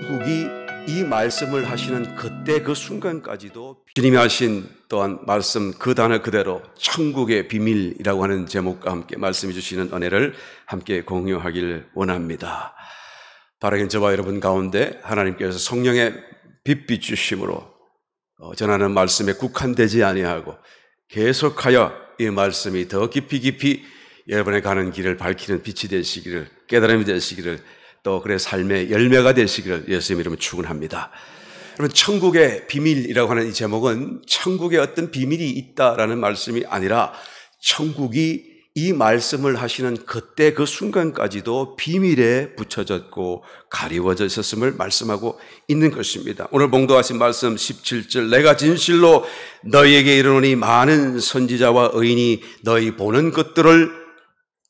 천국이 이 말씀을 하시는 그때 그 순간까지도 주님이 하신 또한 말씀 그 단어 그대로 천국의 비밀이라고 하는 제목과 함께 말씀해 주시는 은혜를 함께 공유하길 원합니다. 바라긴 저와 여러분 가운데 하나님께서 성령의 빛 주심으로 전하는 말씀에 국한되지 아니하고 계속하여 이 말씀이 더 깊이 여러분의 가는 길을 밝히는 빛이 되시기를, 깨달음이 되시기를, 또 그의 삶의 열매가 되시기를 예수님 이름으로 축원합니다. 여러분, 천국의 비밀이라고 하는 이 제목은 천국에 어떤 비밀이 있다라는 말씀이 아니라 천국이 이 말씀을 하시는 그때 그 순간까지도 비밀에 붙여졌고 가리워져 있었음을 말씀하고 있는 것입니다. 오늘 봉독하신 말씀 17절, 내가 진실로 너희에게 이르노니 많은 선지자와 의인이 너희 보는 것들을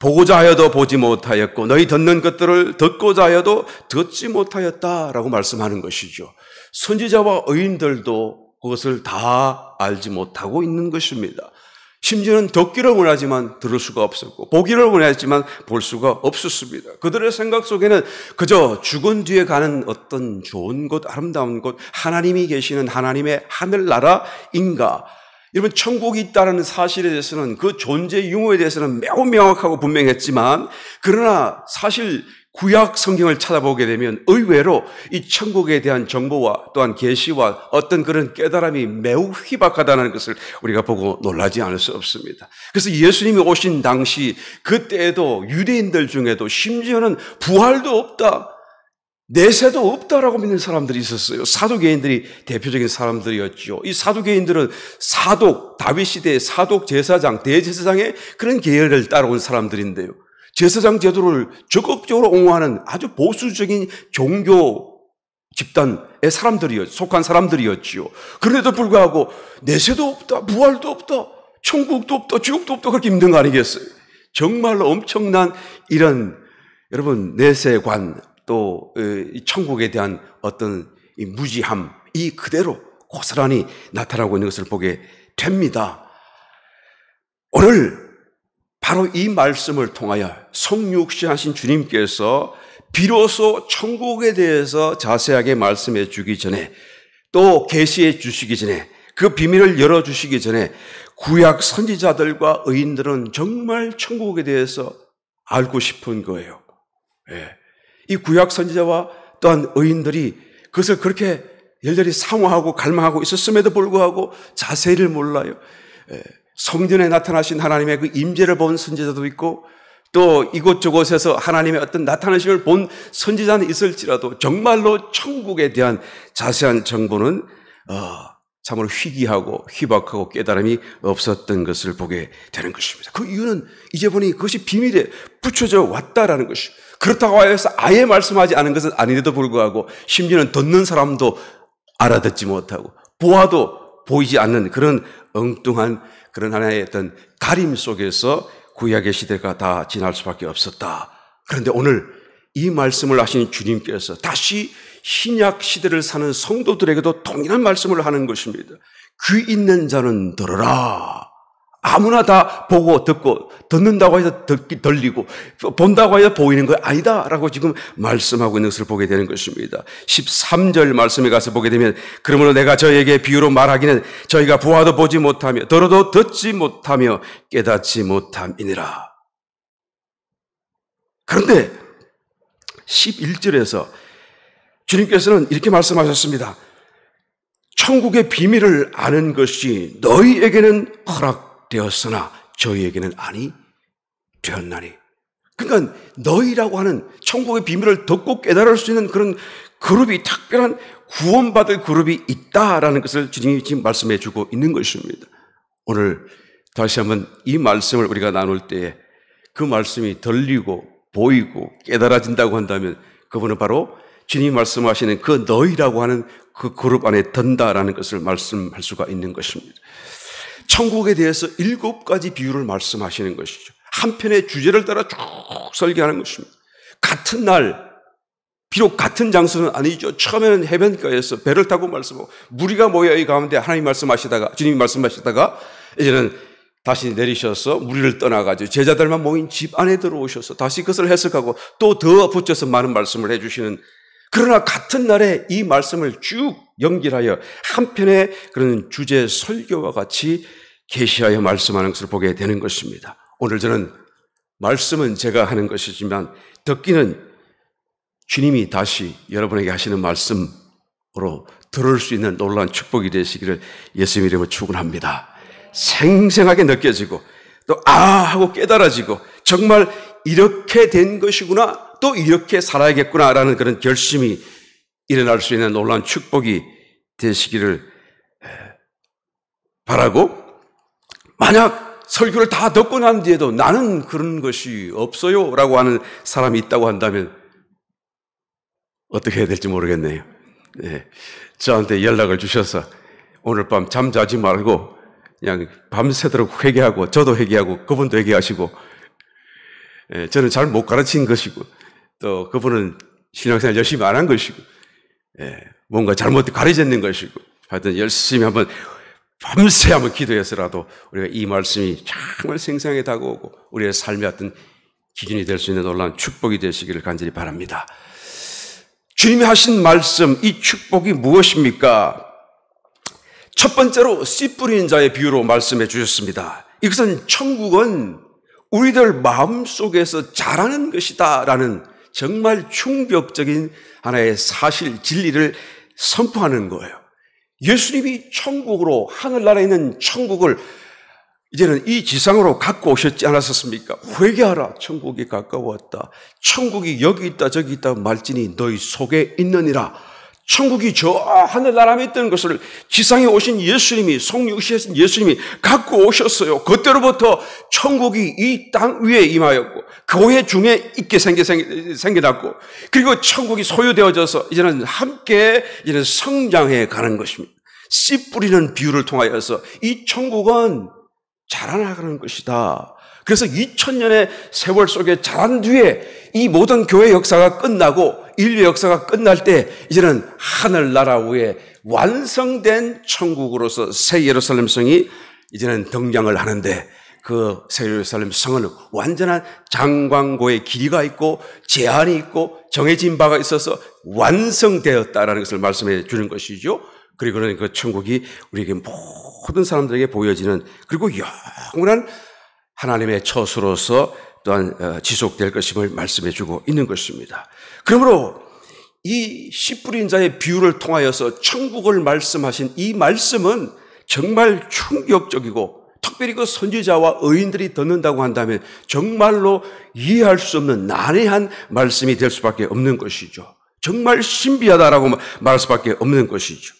보고자 하여도 보지 못하였고 너희 듣는 것들을 듣고자 하여도 듣지 못하였다라고 말씀하는 것이죠. 선지자와 의인들도 그것을 다 알지 못하고 있는 것입니다. 심지어는 듣기를 원하지만 들을 수가 없었고 보기를 원했지만 볼 수가 없었습니다. 그들의 생각 속에는 그저 죽은 뒤에 가는 어떤 좋은 곳, 아름다운 곳, 하나님이 계시는 하나님의 하늘나라인가, 여러분, 천국이 있다는 사실에 대해서는 그 존재 유무에 대해서는 매우 명확하고 분명했지만, 그러나 사실 구약 성경을 찾아보게 되면 의외로 이 천국에 대한 정보와 또한 계시와 어떤 그런 깨달음이 매우 희박하다는 것을 우리가 보고 놀라지 않을 수 없습니다. 그래서 예수님이 오신 당시 그때에도 유대인들 중에도 심지어는 부활도 없다, 내세도 없다라고 믿는 사람들이 있었어요. 사두개인들이 대표적인 사람들이었죠. 이 사두개인들은 사독, 다윗 시대의 사독 제사장, 대제사장의 그런 계열을 따라온 사람들인데요. 제사장 제도를 적극적으로 옹호하는 아주 보수적인 종교 집단의 속한 사람들이었죠. 그런데도 불구하고 내세도 없다, 부활도 없다, 천국도 없다, 지옥도 없다, 그렇게 믿는 거 아니겠어요? 정말로 엄청난 이런, 여러분, 내세관, 또 이 천국에 대한 어떤 이 무지함, 이 그대로 고스란히 나타나고 있는 것을 보게 됩니다. 오늘 바로 이 말씀을 통하여 성육신하신 주님께서 비로소 천국에 대해서 자세하게 말씀해 주기 전에, 또 계시해 주시기 전에, 그 비밀을 열어주시기 전에 구약 선지자들과 의인들은 정말 천국에 대해서 알고 싶은 거예요. 예. 이 구약 선지자와 또한 의인들이 그것을 그렇게 열렬히 사모하고 갈망하고 있었음에도 불구하고 자세히를 몰라요. 성전에 나타나신 하나님의 그 임재를 본 선지자도 있고, 또 이곳저곳에서 하나님의 어떤 나타나심을 본 선지자는 있을지라도 정말로 천국에 대한 자세한 정보는 참으로 희귀하고 희박하고 깨달음이 없었던 것을 보게 되는 것입니다. 그 이유는 이제 보니 그것이 비밀에 붙여져 왔다라는 것입니다. 그렇다고 해서 아예 말씀하지 않은 것은 아닌데도 불구하고 심지어는 듣는 사람도 알아듣지 못하고 보아도 보이지 않는 그런 엉뚱한 그런 하나의 어떤 가림 속에서 구약의 시대가 다 지날 수밖에 없었다. 그런데 오늘 이 말씀을 하신 주님께서 다시 신약 시대를 사는 성도들에게도 동일한 말씀을 하는 것입니다. 귀 있는 자는 들으라. 아무나 다 보고 듣고, 듣는다고 해서 들리고 본다고 해서 보이는 거 아니다라고 지금 말씀하고 있는 것을 보게 되는 것입니다. 13절 말씀에 가서 보게 되면, 그러므로 내가 저희에게 비유로 말하기는 저희가 보아도 보지 못하며 들어도 듣지 못하며 깨닫지 못함이니라. 그런데 11절에서 주님께서는 이렇게 말씀하셨습니다. 천국의 비밀을 아는 것이 너희에게는 허락되었으나 저희에게는 아니 되었나니. 그러니까 너희라고 하는 천국의 비밀을 듣고 깨달을 수 있는 그런 그룹이, 특별한 구원받을 그룹이 있다라는 것을 주님이 지금 말씀해 주고 있는 것입니다. 오늘 다시 한번 이 말씀을 우리가 나눌 때에 그 말씀이 들리고 보이고 깨달아진다고 한다면 그분은 바로 주님이 말씀하시는 그 너희라고 하는 그 그룹 안에 든다라는 것을 말씀할 수가 있는 것입니다. 천국에 대해서 7가지 비유를 말씀하시는 것이죠. 한 편의 주제를 따라 쭉 설계하는 것입니다. 같은 날, 비록 같은 장소는 아니죠. 처음에는 해변가에서 배를 타고 말씀하고 무리가 모여 이 가운데 하나님 말씀하시다가, 주님이 말씀하시다가 이제는 다시 내리셔서 무리를 떠나가지고 제자들만 모인 집 안에 들어오셔서 다시 그것을 해석하고 또 더 붙여서 많은 말씀을 해주시는 그러나 같은 날에 이 말씀을 쭉 연결하여 한편의 그런 주제 설교와 같이 계시하여 말씀하는 것을 보게 되는 것입니다. 오늘 저는 말씀은 제가 하는 것이지만 듣기는 주님이 다시 여러분에게 하시는 말씀으로 들을 수 있는 놀라운 축복이 되시기를 예수님 이름으로 축원합니다. 생생하게 느껴지고 또 하고 깨달아지고 정말 이렇게 된 것이구나, 또 이렇게 살아야겠구나라는 그런 결심이 일어날 수 있는 놀라운 축복이 되시기를 바라고, 만약 설교를 다 듣고 난 뒤에도 나는 그런 것이 없어요 라고 하는 사람이 있다고 한다면 어떻게 해야 될지 모르겠네요. 네. 저한테 연락을 주셔서 오늘 밤 잠자지 말고 그냥 밤새도록 회개하고, 저도 회개하고 그분도 회개하시고, 저는 잘 못 가르친 것이고 또 그분은 신앙생활 열심히 안 한 것이고, 뭔가 잘못 가르쳤는 것이고, 하여튼 열심히 한번 밤새 한번 기도해서라도 우리가 이 말씀이 정말 생생하게 다가오고 우리의 삶의 어떤 기준이 될 수 있는 놀라운 축복이 되시기를 간절히 바랍니다. 주님이 하신 말씀, 이 축복이 무엇입니까? 첫 번째로 씨 뿌리는 자의 비유로 말씀해 주셨습니다. 이것은 천국은 우리들 마음속에서 자라는 것이다 라는 정말 충격적인 하나의 사실, 진리를 선포하는 거예요. 예수님이 천국으로, 하늘나라에 있는 천국을 이제는 이 지상으로 갖고 오셨지 않았었습니까? 회개하라, 천국이 가까웠다. 천국이 여기 있다 저기 있다 말지니 너희 속에 있느니라. 천국이 저 하늘나라에 있던 것을 지상에 오신 예수님이, 성육신하신 예수님이 갖고 오셨어요. 그때로부터 천국이 이 땅 위에 임하였고 교회 중에 있게 생겨났고, 그리고 천국이 소유되어져서 이제는 함께 이제는 성장해 가는 것입니다. 씨 뿌리는 비유를 통하여서 이 천국은 자라나가는 것이다. 그래서 2000년의 세월 속에 자란 뒤에 이 모든 교회 역사가 끝나고 인류 역사가 끝날 때 이제는 하늘나라 위에 완성된 천국으로서 새 예루살렘 성이 이제는 등장을 하는데, 그 새 예루살렘 성은 완전한 장광고의 길이가 있고 제한이 있고 정해진 바가 있어서 완성되었다라는 것을 말씀해 주는 것이죠. 그리고는 그 천국이 우리에게 모든 사람들에게 보여지는, 그리고 영원한 하나님의 처소로서 또한 지속될 것임을 말씀해 주고 있는 것입니다. 그러므로 이 씨 뿌린 자의 비유를 통하여서 천국을 말씀하신 이 말씀은 정말 충격적이고, 특별히 그 선지자와 의인들이 듣는다고 한다면 정말로 이해할 수 없는 난해한 말씀이 될 수밖에 없는 것이죠. 정말 신비하다라고 말할 수밖에 없는 것이죠.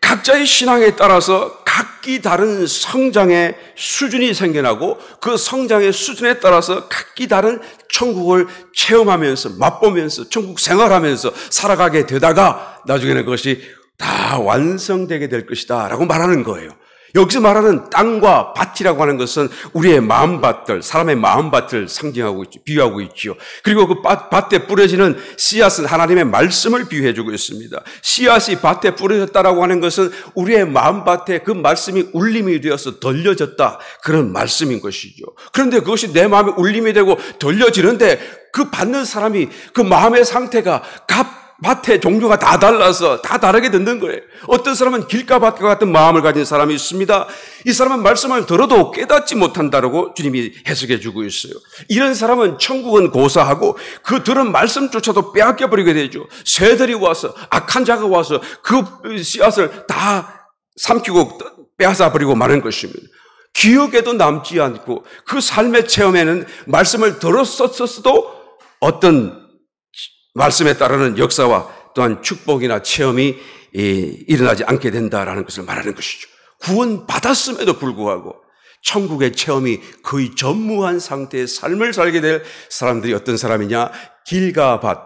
각자의 신앙에 따라서 각기 다른 성장의 수준이 생겨나고, 그 성장의 수준에 따라서 각기 다른 천국을 체험하면서 맛보면서 천국 생활하면서 살아가게 되다가 나중에는 그것이 다 완성되게 될 것이다 라고 말하는 거예요. 여기서 말하는 땅과 밭이라고 하는 것은 우리의 마음밭들, 사람의 마음밭을 상징하고 있죠. 비유하고 있죠. 그리고 그 밭에 뿌려지는 씨앗은 하나님의 말씀을 비유해주고 있습니다. 씨앗이 밭에 뿌려졌다라고 하는 것은 우리의 마음밭에 그 말씀이 울림이 되어서 들려졌다, 그런 말씀인 것이죠. 그런데 그것이 내 마음에 울림이 되고 들려지는데 그 받는 사람이 그 마음의 상태가 밭의 종류가 다 달라서 다 다르게 듣는 거예요. 어떤 사람은 길가 밭과 같은 마음을 가진 사람이 있습니다. 이 사람은 말씀을 들어도 깨닫지 못한다라고 주님이 해석해 주고 있어요. 이런 사람은 천국은 고사하고 그 들은 말씀조차도 빼앗겨 버리게 되죠. 새들이 와서, 악한 자가 와서 그 씨앗을 다 삼키고 빼앗아 버리고 마는 것입니다. 기억에도 남지 않고 그 삶의 체험에는 말씀을 들었었어도 어떤 말씀에 따르는 역사와 또한 축복이나 체험이 일어나지 않게 된다라는 것을 말하는 것이죠. 구원 받았음에도 불구하고 천국의 체험이 거의 전무한 상태의 삶을 살게 될 사람들이 어떤 사람이냐? 길가 밭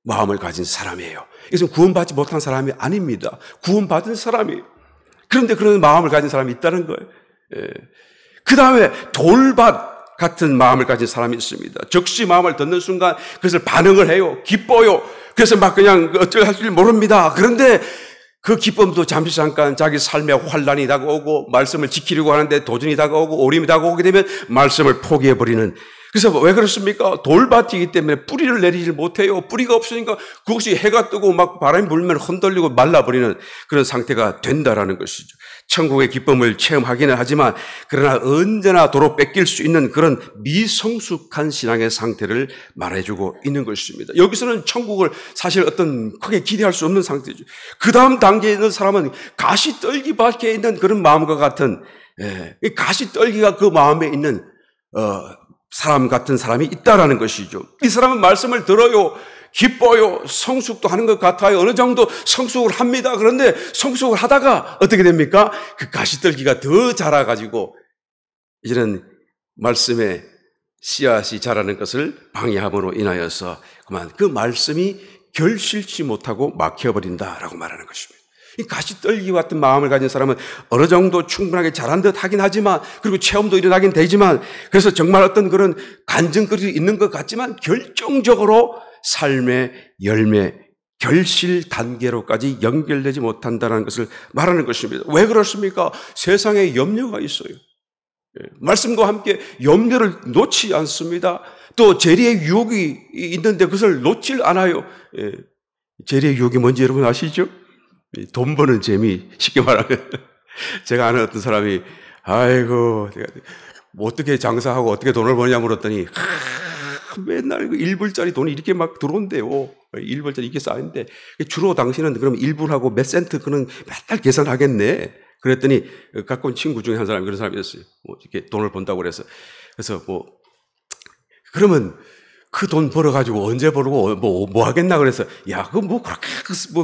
마음을 가진 사람이에요. 이것은 구원받지 못한 사람이 아닙니다. 구원받은 사람이에요. 그런데 그런 마음을 가진 사람이 있다는 거예요. 그 다음에 돌밭 같은 마음을 가진 사람이 있습니다. 적시 마음을 듣는 순간 그것을 반응을 해요. 기뻐요. 그래서 막 그냥 어쩔 할 줄 모릅니다. 그런데 그 기쁨도 잠시 잠깐 자기 삶에 환란이 다가오고 말씀을 지키려고 하는데 도전이 다가오고 어려움이 다가오게 되면 말씀을 포기해버리는 그래서 왜 그렇습니까? 돌밭이기 때문에 뿌리를 내리질 못해요. 뿌리가 없으니까 그것이 해가 뜨고 막 바람이 불면 흔들리고 말라버리는 그런 상태가 된다라는 것이죠. 천국의 기쁨을 체험하기는 하지만 그러나 언제나 도로 뺏길 수 있는 그런 미성숙한 신앙의 상태를 말해주고 있는 것입니다. 여기서는 천국을 사실 어떤 크게 기대할 수 없는 상태죠. 그 다음 단계에 있는 사람은 가시떨기 밖에 있는 그런 마음과 같은 가시떨기가 그 마음에 있는 사람 같은 사람이 있다라는 것이죠. 이 사람은 말씀을 들어요. 기뻐요. 성숙도 하는 것 같아요. 어느 정도 성숙을 합니다. 그런데 성숙을 하다가 어떻게 됩니까? 그 가시떨기가 더 자라가지고 이제는 말씀의 씨앗이 자라는 것을 방해함으로 인하여서 그만 그 말씀이 결실치 못하고 막혀버린다라고 말하는 것입니다. 이 가시떨기 같은 마음을 가진 사람은 어느 정도 충분하게 잘한 듯 하긴 하지만, 그리고 체험도 일어나긴 되지만, 그래서 정말 어떤 그런 간증거리 있는 것 같지만 결정적으로 삶의 열매, 결실 단계로까지 연결되지 못한다는 것을 말하는 것입니다. 왜 그렇습니까? 세상에 염려가 있어요. 말씀과 함께 염려를 놓지 않습니다. 또 재리의 유혹이 있는데 그것을 놓질 않아요. 재리의 유혹이 뭔지 여러분 아시죠? 돈 버는 재미, 쉽게 말하면. 제가 아는 어떤 사람이, 아이고, 어떻게 장사하고 어떻게 돈을 버냐 물었더니, 맨날 1불짜리 돈이 이렇게 막 들어온대요. 1불짜리 이렇게 쌓이는데, 주로 당신은 그럼 1불하고 몇 센트 그는 맨날 계산하겠네. 그랬더니, 갖고 온 친구 중에 한 사람이 그런 사람이었어요. 이렇게 돈을 번다고 그래서. 그래서 그러면, 그 돈 벌어가지고 언제 벌고 뭐 하겠나 그래서 야, 그거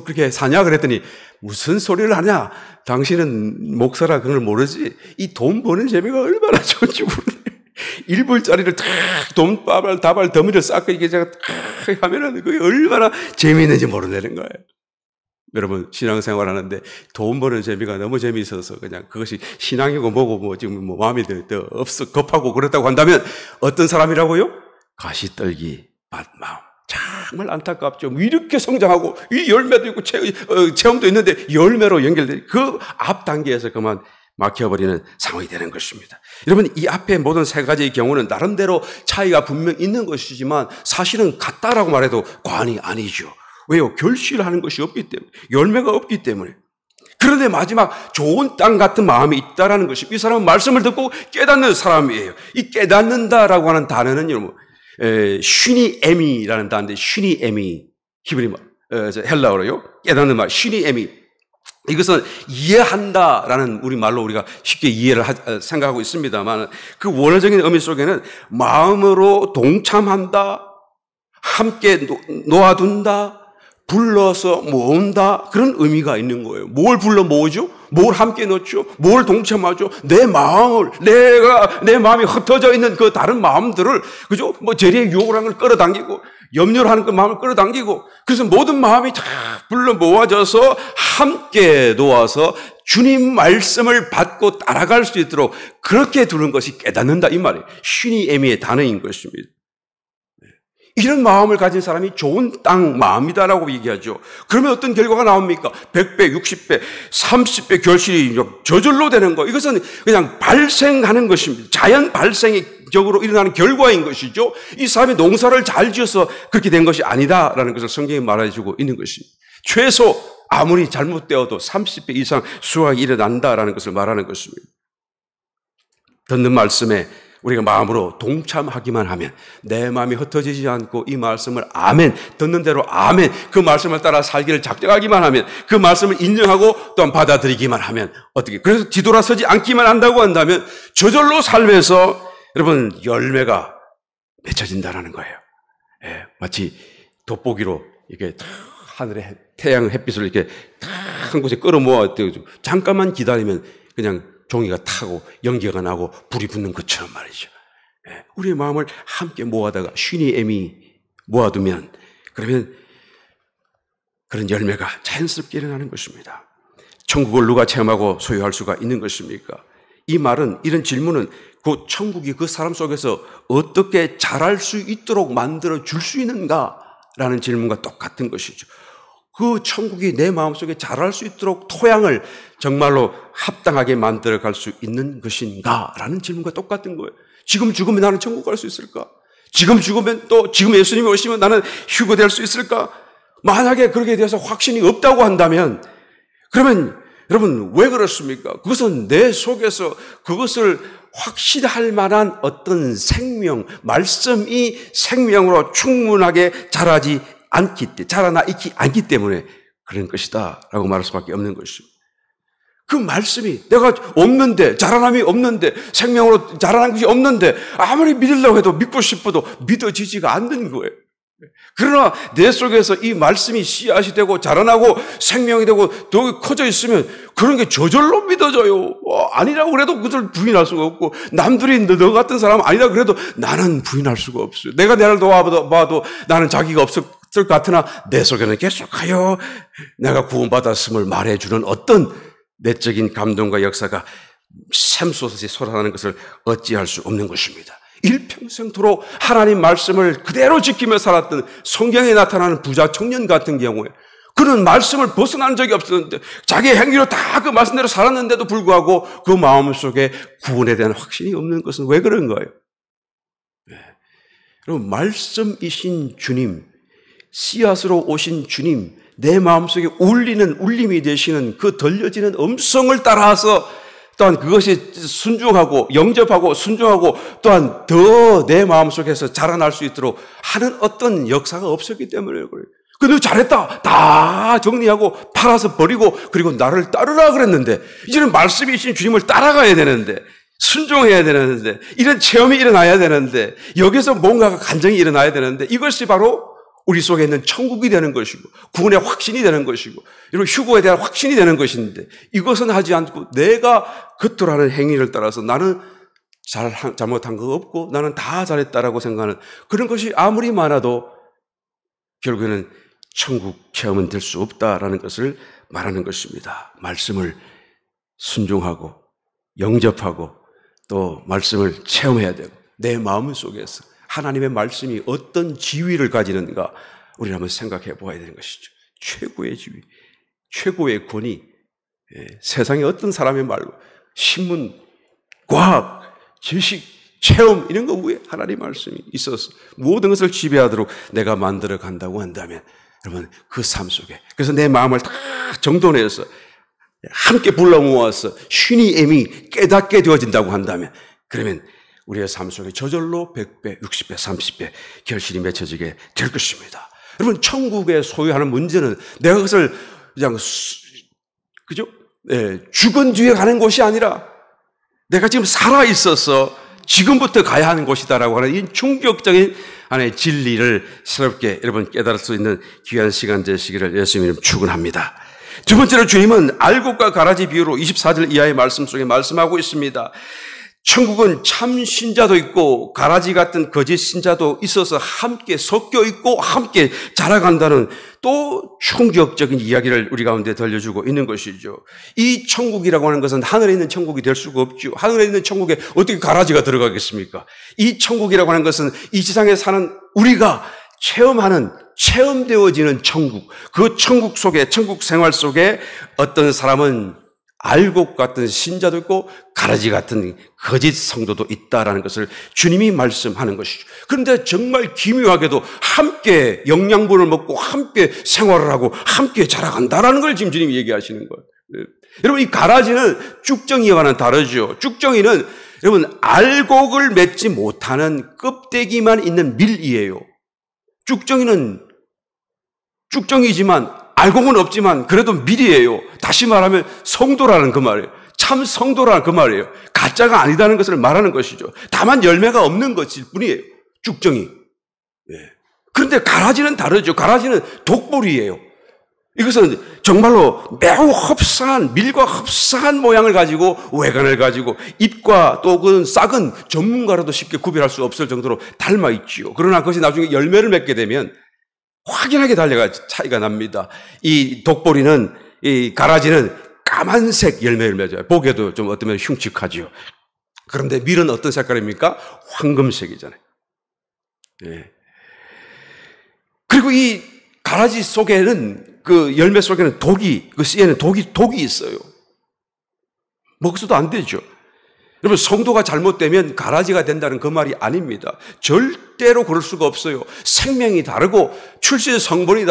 그렇게 사냐 그랬더니 무슨 소리를 하냐? 당신은 목사라 그걸 모르지? 이 돈 버는 재미가 얼마나 좋은지 모르네. 1불짜리를 돈 다발 더미를 쌓고 이게 제가 하면은 그게 얼마나 재미있는지 모르는 거예요. 여러분 신앙생활 하는데 돈 버는 재미가 너무 재미있어서 그냥 그것이 신앙이고 뭐고 지금 마음이 더 없어 급하고 그렇다고 한다면 어떤 사람이라고요? 가시떨기 마음. 정말 안타깝죠. 이렇게 성장하고 이 열매도 있고 체험도 있는데 열매로 연결된 그 앞 단계에서 그만 막혀버리는 상황이 되는 것입니다. 여러분 이 앞에 모든 세 가지의 경우는 나름대로 차이가 분명 있는 것이지만 사실은 같다라고 말해도 과언이 아니죠. 왜요? 결실하는 것이 없기 때문에, 열매가 없기 때문에. 그런데 마지막 좋은 땅 같은 마음이 있다라는 것이, 이 사람은 말씀을 듣고 깨닫는 사람이에요. 이 깨닫는다라고 하는 단어는 여러분 슈니에미라는 단어인데, 슈니에미 히브리 헬라어로요. 깨닫는 말, 슈니에미. 이것은 이해한다라는 우리 말로 우리가 쉽게 이해를 생각하고 있습니다만, 그 원어적인 의미 속에는 마음으로 동참한다, 함께 놓아둔다, 불러서 모은다, 그런 의미가 있는 거예요. 뭘 불러 모으죠? 뭘 함께 넣죠? 뭘 동참하죠? 내 마음이 흩어져 있는 그 다른 마음들을, 그죠? 재리의 유혹을 하는 걸 끌어당기고, 염려를 하는 그 마음을 끌어당기고, 그래서 모든 마음이 다 불러 모아져서 함께 놓아서 주님 말씀을 받고 따라갈 수 있도록 그렇게 두는 것이 깨닫는다, 이 말이에요. 슈니에미의 단어인 것입니다. 이런 마음을 가진 사람이 좋은 땅 마음이다라고 얘기하죠. 그러면 어떤 결과가 나옵니까? 100배, 60배, 30배 결실이 저절로 되는 거. 이것은 그냥 발생하는 것입니다. 자연 발생적으로 일어나는 결과인 것이죠. 이 사람이 농사를 잘 지어서 그렇게 된 것이 아니다라는 것을 성경이 말해주고 있는 것입니다. 최소 아무리 잘못되어도 30배 이상 수확이 일어난다라는 것을 말하는 것입니다. 듣는 말씀에 우리가 마음으로 동참하기만 하면, 내 마음이 흩어지지 않고 이 말씀을 아멘, 듣는 대로 아멘, 그 말씀을 따라 살기를 작정하기만 하면, 그 말씀을 인정하고 또한 받아들이기만 하면 어떻게, 그래서 뒤돌아서지 않기만 한다고 한다면 저절로 삶에서 여러분 열매가 맺혀진다라는 거예요. 마치 돋보기로 이렇게 하늘에 태양 햇빛을 이렇게 한 곳에 끌어모아 잠깐만 기다리면 그냥 종이가 타고 연기가 나고 불이 붙는 것처럼 말이죠. 우리의 마음을 함께 모아다가 슈니에미 모아두면, 그러면 그런 열매가 자연스럽게 일어나는 것입니다. 천국을 누가 체험하고 소유할 수가 있는 것입니까? 이 말은, 이런 질문은 그 천국이 그 사람 속에서 어떻게 자랄 수 있도록 만들어 줄 수 있는가라는 질문과 똑같은 것이죠. 그 천국이 내 마음속에 자랄 수 있도록 토양을 정말로 합당하게 만들어 갈 수 있는 것인가? 라는 질문과 똑같은 거예요. 지금 죽으면 나는 천국 갈 수 있을까? 지금 죽으면 또 지금 예수님이 오시면 나는 휴거될 수 있을까? 만약에 그렇게 돼서 확신이 없다고 한다면 그러면 여러분 왜 그렇습니까? 그것은 내 속에서 그것을 확신할 만한 어떤 생명, 말씀이 생명으로 충분하게 자라나 있지 않기 때문에 그런 것이다 라고 말할 수밖에 없는 것입니다. 그 말씀이 내가 없는데, 자라남이 없는데, 생명으로 자라난 것이 없는데 아무리 믿으려고 해도 믿고 싶어도 믿어지지가 않는 거예요. 그러나 내 속에서 이 말씀이 씨앗이 되고 자라나고 생명이 되고 더 커져 있으면 그런 게 저절로 믿어져요. 아니라고 그래도 그것을 부인할 수가 없고, 남들이 너 같은 사람 아니다 그래도 나는 부인할 수가 없어요. 내가 나를 도와봐도 나는 자기가 없을 것 같으나 내 속에는 계속하여 내가 구원받았음을 말해주는 어떤 내적인 감동과 역사가 샘솟이 솟아나는 것을 어찌할 수 없는 것입니다. 일평생토록 하나님 말씀을 그대로 지키며 살았던 성경에 나타나는 부자 청년 같은 경우에 그는 말씀을 벗어난 적이 없었는데 자기의 행위로 다 그 말씀대로 살았는데도 불구하고 그 마음속에 구원에 대한 확신이 없는 것은 왜 그런 거예요? 여러분, 말씀이신 주님, 씨앗으로 오신 주님, 내 마음속에 울리는 울림이 되시는 그 들려지는 음성을 따라서 또한 그것이 순종하고 영접하고 순종하고 또한 더 내 마음속에서 자라날 수 있도록 하는 어떤 역사가 없었기 때문에 그래요. 너 잘했다. 다 정리하고 팔아서 버리고 그리고 나를 따르라 그랬는데 이제는 말씀이신 주님을 따라가야 되는데 순종해야 되는데 이런 체험이 일어나야 되는데 여기서 뭔가가 간증이 일어나야 되는데 이것이 바로 우리 속에 있는 천국이 되는 것이고 구원의 확신이 되는 것이고 이런 휴거에 대한 확신이 되는 것인데 이것은 하지 않고 내가 겉으로 하는 행위를 따라서 나는 잘못한 거 없고 나는 다 잘했다라고 생각하는 그런 것이 아무리 많아도 결국에는 천국 체험은 될 수 없다라는 것을 말하는 것입니다. 말씀을 순종하고 영접하고 또 말씀을 체험해야 되고 내 마음 속에서 하나님의 말씀이 어떤 지위를 가지는가 우리는 한번 생각해 보아야 되는 것이죠. 최고의 지위, 최고의 권위, 세상에 어떤 사람의 말로 신문, 과학, 지식, 체험 이런 거 위에 하나님의 말씀이 있어서 모든 것을 지배하도록 내가 만들어 간다고 한다면 여러분 그 삶 속에 그래서 내 마음을 다 정돈해서 함께 불러 모아서 쉰이 애미 깨닫게 되어진다고 한다면 그러면 우리의 삶 속에 저절로 100배, 60배, 30배 결실이 맺혀지게 될 것입니다. 여러분 천국에 소유하는 문제는 내가 그것을 그냥 그죠? 죽은 뒤에 가는 곳이 아니라 내가 지금 살아 있어서 지금부터 가야 하는 곳이다라고 하는 이 충격적인 하나의 진리를 새롭게 여러분 깨달을 수 있는 귀한 시간 되시기를 예수님 축원합니다. 두 번째로 주님은 알곡과 가라지 비유로 24절 이하의 말씀 속에 말씀하고 있습니다. 천국은 참 신자도 있고 가라지 같은 거짓 신자도 있어서 함께 섞여 있고 함께 자라간다는 또 충격적인 이야기를 우리 가운데 들려주고 있는 것이죠. 이 천국이라고 하는 것은 하늘에 있는 천국이 될 수가 없죠. 하늘에 있는 천국에 어떻게 가라지가 들어가겠습니까? 이 천국이라고 하는 것은 이 세상에 사는 우리가 체험되어지는 천국, 그 천국 속에, 천국 생활 속에 어떤 사람은 알곡 같은 신자도 있고 가라지 같은 거짓 성도도 있다라는 것을 주님이 말씀하는 것이죠. 그런데 정말 기묘하게도 함께 영양분을 먹고 함께 생활을 하고 함께 자라간다라는 걸 지금 주님이 얘기하시는 거예요. 여러분 이 가라지는 쭉정이와는 다르죠. 쭉정이는 여러분 알곡을 맺지 못하는 껍데기만 있는 밀이에요. 쭉정이지만 알곡은 없지만 그래도 밀이에요. 다시 말하면 성도라는 그 말이에요. 참 성도라는 그 말이에요. 가짜가 아니다는 것을 말하는 것이죠. 다만 열매가 없는 것일 뿐이에요. 쭉정이. 그런데 가라지는 다르죠. 가라지는 독보리예요. 이것은 정말로 매우 흡사한 밀과 흡사한 모양을 가지고 외관을 가지고 잎과 또 그 싹은 전문가라도 쉽게 구별할 수 없을 정도로 닮아 있지요. 그러나 그것이 나중에 열매를 맺게 되면 확연하게 차이가 납니다. 이 독보리는, 이 가라지는 까만색 열매를 맺어요. 보기에도 좀 어쩌면 흉측하죠. 그런데 밀은 어떤 색깔입니까? 황금색이잖아요. 그리고 이 가라지 속에는, 그 열매 속에는 그 씨에는 독이 있어요. 먹어서도 안 되죠. 여러분, 성도가 잘못되면 가라지가 된다는 그 말이 아닙니다. 절대로 그럴 수가 없어요. 생명이 다르고 출신 성분이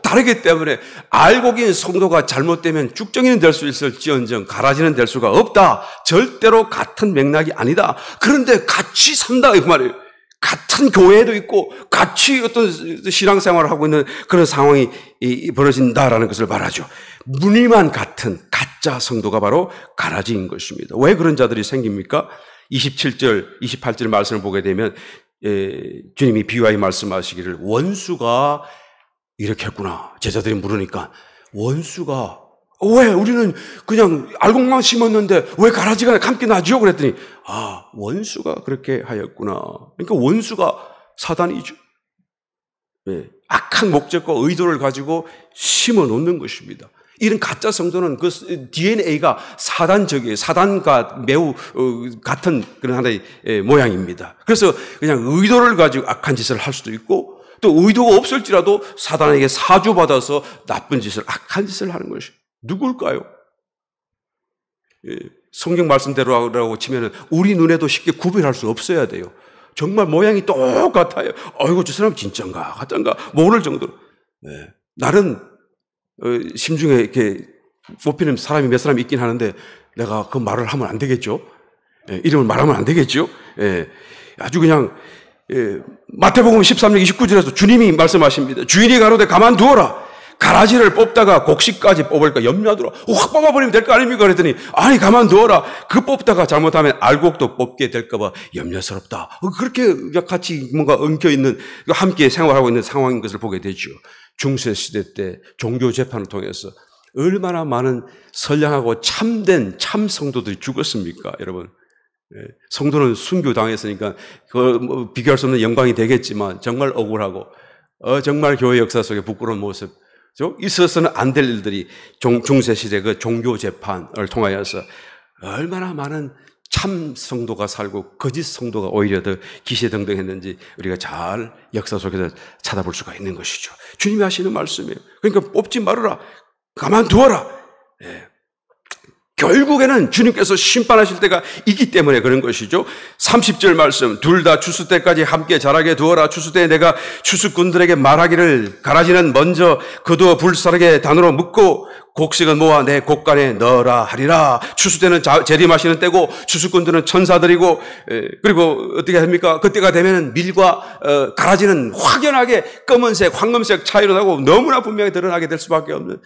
다르기 때문에 알고 긴 성도가 잘못되면 쭉정이는 될 수 있을지언정 가라지는 될 수가 없다. 절대로 같은 맥락이 아니다. 그런데 같이 산다 이 말이에요. 같은 교회에도 있고 같이 어떤 신앙생활을 하고 있는 그런 상황이 벌어진다라는 것을 말하죠. 무늬만 같은 가짜 성도가 바로 가라지인 것입니다. 왜 그런 자들이 생깁니까? 27절, 28절 말씀을 보게 되면 주님이 비유하여 말씀하시기를 원수가 이렇게 했구나. 제자들이 물으니까 원수가 왜 우리는 그냥 알곡만 심었는데 왜 가라지가 감기 나죠? 그랬더니 원수가 그렇게 하였구나. 그러니까 원수가 사단이죠. 네. 악한 목적과 의도를 가지고 심어 놓는 것입니다. 이런 가짜 성도는 그 DNA가 사단적이에요. 사단과 매우 같은 그런 하나의 모양입니다. 그래서 그냥 의도를 가지고 악한 짓을 할 수도 있고 또 의도가 없을지라도 사단에게 사주받아서 나쁜 짓을, 악한 짓을 하는 것이에요. 누굴까요? 성경 말씀대로라고 치면은 우리 눈에도 쉽게 구별할 수 없어야 돼요. 정말 모양이 똑같아요. 아이고, 저 사람 진짠가, 가짠가, 모를 정도로. 나는 심중에 이렇게 뽑히는 사람이 몇 사람 있긴 하는데 내가 그 말을 하면 안 되겠죠? 이름을 말하면 안 되겠죠? 아주 그냥 마태복음 13장 29절에서 주님이 말씀하십니다. 주인이 가로되 가만두어라. 가라지를 뽑다가 곡식까지 뽑을까 염려하더라. 확 뽑아버리면 될 거 아닙니까? 그랬더니 아니 가만두어라. 그 뽑다가 잘못하면 알곡도 뽑게 될까 봐 염려스럽다. 그렇게 같이 뭔가 엉켜있는, 함께 생활하고 있는 상황인 것을 보게 되죠. 중세시대 때 종교 재판을 통해서 얼마나 많은 선량하고 참된 참 성도들이 죽었습니까? 여러분, 성도는 순교당했으니까 그 비교할 수 없는 영광이 되겠지만 정말 억울하고 정말 교회 역사 속에 부끄러운 모습, 있어서는 안 될 일들이 중세시대 그 종교 재판을 통하여서 얼마나 많은 참 성도가 살고 거짓 성도가 오히려 더 기세등등했는지 우리가 잘 역사 속에서 찾아볼 수가 있는 것이죠. 주님이 하시는 말씀이에요. 그러니까 뽑지 말아라. 가만두어라. 결국에는 주님께서 심판하실 때가 있기 때문에 그런 것이죠. 30절 말씀, 둘 다 추수 때까지 함께 자라게 두어라. 추수 때에 내가 추수꾼들에게 말하기를 가라지는 먼저 거두어 불사르게 단으로 묶고 곡식은 모아 내 곡간에 넣어라 하리라. 추수 때는 재림하시는 때고 추수꾼들은 천사들이고, 그리고 어떻게 합니까? 그때가 되면 밀과 가라지는 확연하게 검은색, 황금색 차이로 나고 너무나 분명히 드러나게 될 수밖에 없는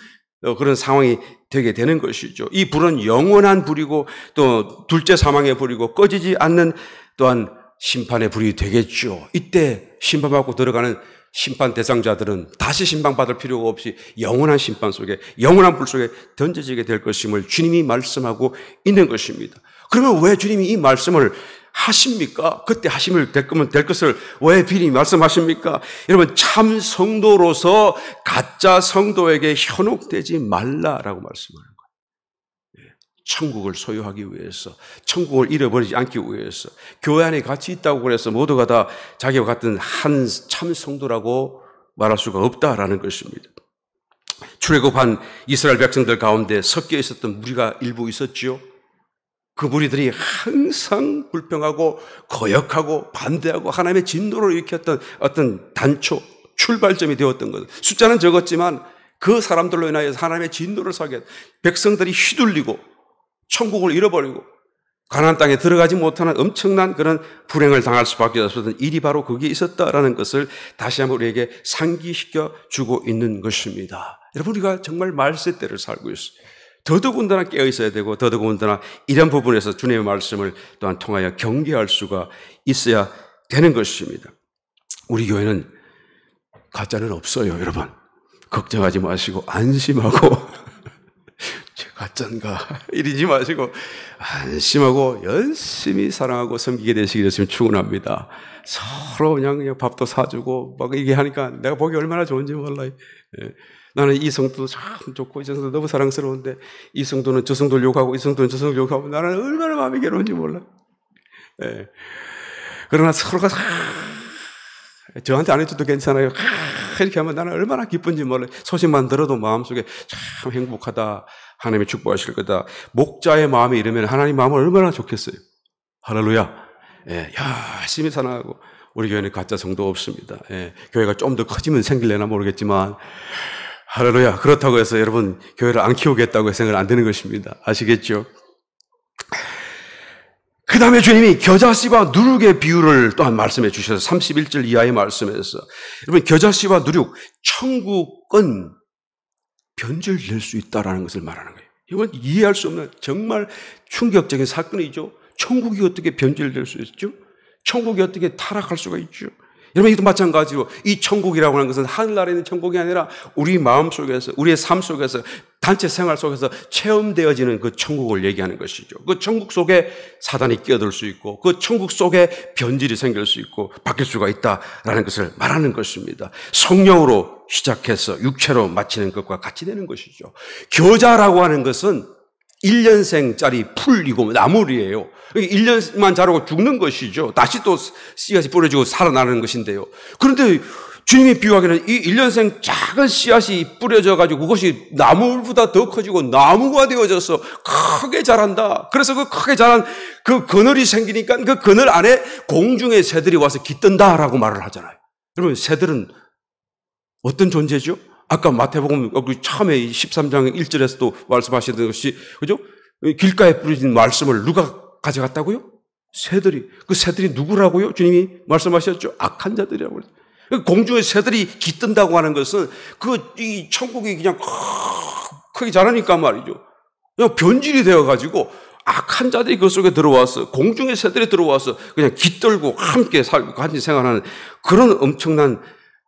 그런 상황이 되게 되는 것이죠. 이 불은 영원한 불이고 또 둘째 사망의 불이고 꺼지지 않는 또한 심판의 불이 되겠죠. 이때 심판받고 들어가는 심판 대상자들은 다시 심판받을 필요가 없이 영원한 심판 속에, 영원한 불 속에 던져지게 될 것임을 주님이 말씀하고 있는 것입니다. 그러면 왜 주님이 이 말씀을 하십니까? 그때 하시면 될 거면 될 것을 왜 미리 말씀하십니까? 여러분, 참 성도로서 가짜 성도에게 현혹되지 말라라고 말씀하는 거예요. 천국을 소유하기 위해서, 천국을 잃어버리지 않기 위해서, 교회 안에 같이 있다고 그래서 모두가 다 자기와 같은 한 참 성도라고 말할 수가 없다라는 것입니다. 출애굽한 이스라엘 백성들 가운데 섞여 있었던 무리가 일부 있었지요. 그 무리들이 항상 불평하고 거역하고 반대하고 하나님의 진노를 일으켰던 어떤 단초, 출발점이 되었던 것. 숫자는 적었지만 그 사람들로 인하여서 하나님의 진노를 사게, 백성들이 휘둘리고 천국을 잃어버리고 가나안 땅에 들어가지 못하는 엄청난 그런 불행을 당할 수밖에 없었던 일이 바로 거기에 있었다라는 것을 다시 한번 우리에게 상기시켜 주고 있는 것입니다. 여러분, 우리가 정말 말세 때를 살고 있어요. 더더군다나 깨어 있어야 되고 더더군다나 이런 부분에서 주님의 말씀을 또한 통하여 경계할 수가 있어야 되는 것입니다. 우리 교회는 가짜는 없어요, 여러분. 걱정하지 마시고 안심하고 가짜인가 이러지 마시고 안심하고 열심히 사랑하고 섬기게 되시기를 축원합니다. 서로 그냥 밥도 사주고 막 이게 하니까 내가 보기 얼마나 좋은지 몰라요. 나는 이 성도도 참 좋고 이 성도도 너무 사랑스러운데 이 성도는 저 성도를 욕하고 이 성도는 저 성도를 욕하고 나는 얼마나 마음이 괴로운지 몰라. 그러나 서로가 저한테 안 해줘도 괜찮아요. 이렇게 하면 나는 얼마나 기쁜지 몰라요. 소식만 들어도 마음속에 참 행복하다. 하나님이 축복하실 거다. 목자의 마음이 이러면 하나님 마음은 얼마나 좋겠어요. 할렐루야. 예, 열심히 사랑하고 우리 교회는 가짜 성도 없습니다. 예, 교회가 좀 더 커지면 생길래나 모르겠지만 할렐루야. 그렇다고 해서 여러분 교회를 안 키우겠다고 생각 안 되는 것입니다. 아시겠죠? 그 다음에 주님이 겨자씨와 누룩의 비유를 또한 말씀해 주셔서 31절 이하의 말씀에서 여러분 겨자씨와 누룩, 천국은 변질될 수 있다는 것을 말하는 거예요. 이건 이해할 수 없는 정말 충격적인 사건이죠. 천국이 어떻게 변질될 수 있죠? 천국이 어떻게 타락할 수가 있죠? 여러분 이것도 마찬가지로 이 천국이라고 하는 것은 하늘나라에 있는 천국이 아니라 우리 마음 속에서 우리의 삶 속에서 단체 생활 속에서 체험되어지는 그 천국을 얘기하는 것이죠. 그 천국 속에 사단이 끼어들 수 있고 그 천국 속에 변질이 생길 수 있고 바뀔 수가 있다라는 것을 말하는 것입니다. 성령으로 시작해서 육체로 마치는 것과 같이 되는 것이죠. 겨자라고 하는 것은 1년생짜리 풀이고 나물이에요. 1년만 자라고 죽는 것이죠. 다시 또 씨앗이 뿌려지고 살아나는 것인데요. 그런데 주님이 비유하기는 이 1년생 작은 씨앗이 뿌려져 가지고 그것이 나물보다 더 커지고 나무가 되어져서 크게 자란다. 그래서 그 크게 자란 그 그늘이 생기니까 그 그늘 안에 공중의 새들이 와서 깃든다라고 말을 하잖아요. 여러분 새들은 어떤 존재죠? 아까 마태복음 처음에 13장 1절에서도 말씀하시던 것이 그죠? 길가에 뿌려진 말씀을 누가 가져갔다고요? 새들이. 그 새들이 누구라고요? 주님이 말씀하셨죠. 악한 자들이라고. 공중에 새들이 깃든다고 하는 것은 이 천국이 그냥 크게 자라니까 말이죠. 그냥 변질이 되어가지고 악한 자들이 그 속에 들어와서 공중에 새들이 들어와서 그냥 깃들고 함께 살고 같이 생활하는 그런 엄청난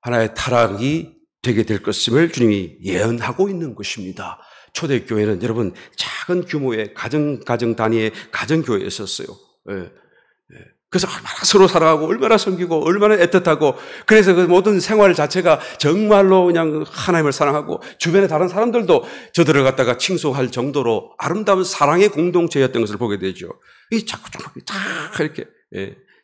하나의 타락이 되게 될 것임을 주님이 예언하고 있는 것입니다. 초대교회는 여러분 작은 규모의 가정 단위의 가정교회였었어요. 그래서 얼마나 서로 사랑하고 얼마나 섬기고 얼마나 애틋하고 그래서 그 모든 생활 자체가 정말로 그냥 하나님을 사랑하고 주변의 다른 사람들도 저들을 갖다가 칭송할 정도로 아름다운 사랑의 공동체였던 것을 보게 되죠. 이 자꾸 이렇게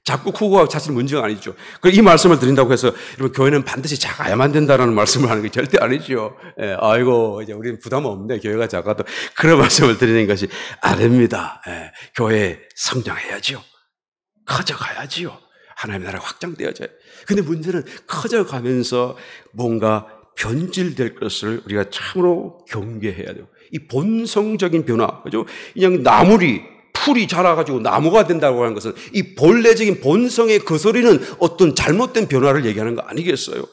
자꾸 크고 자칫 문제가 아니죠. 이 말씀을 드린다고 해서 여러분 교회는 반드시 작아야만 된다는 말씀을 하는 게 절대 아니죠. 아이고 이제 우리는 부담 없는데 교회가 작아도 그런 말씀을 드리는 것이 아닙니다. 교회 성장해야지요. 커져가야지요. 하나님의 나라가 확장되어져요. 근데 문제는 커져가면서 뭔가 변질될 것을 우리가 참으로 경계해야 돼요. 이 본성적인 변화, 그죠? 그냥 풀이 자라가지고 나무가 된다고 하는 것은 이 본래적인 본성에 거스르는 어떤 잘못된 변화를 얘기하는 거 아니겠어요?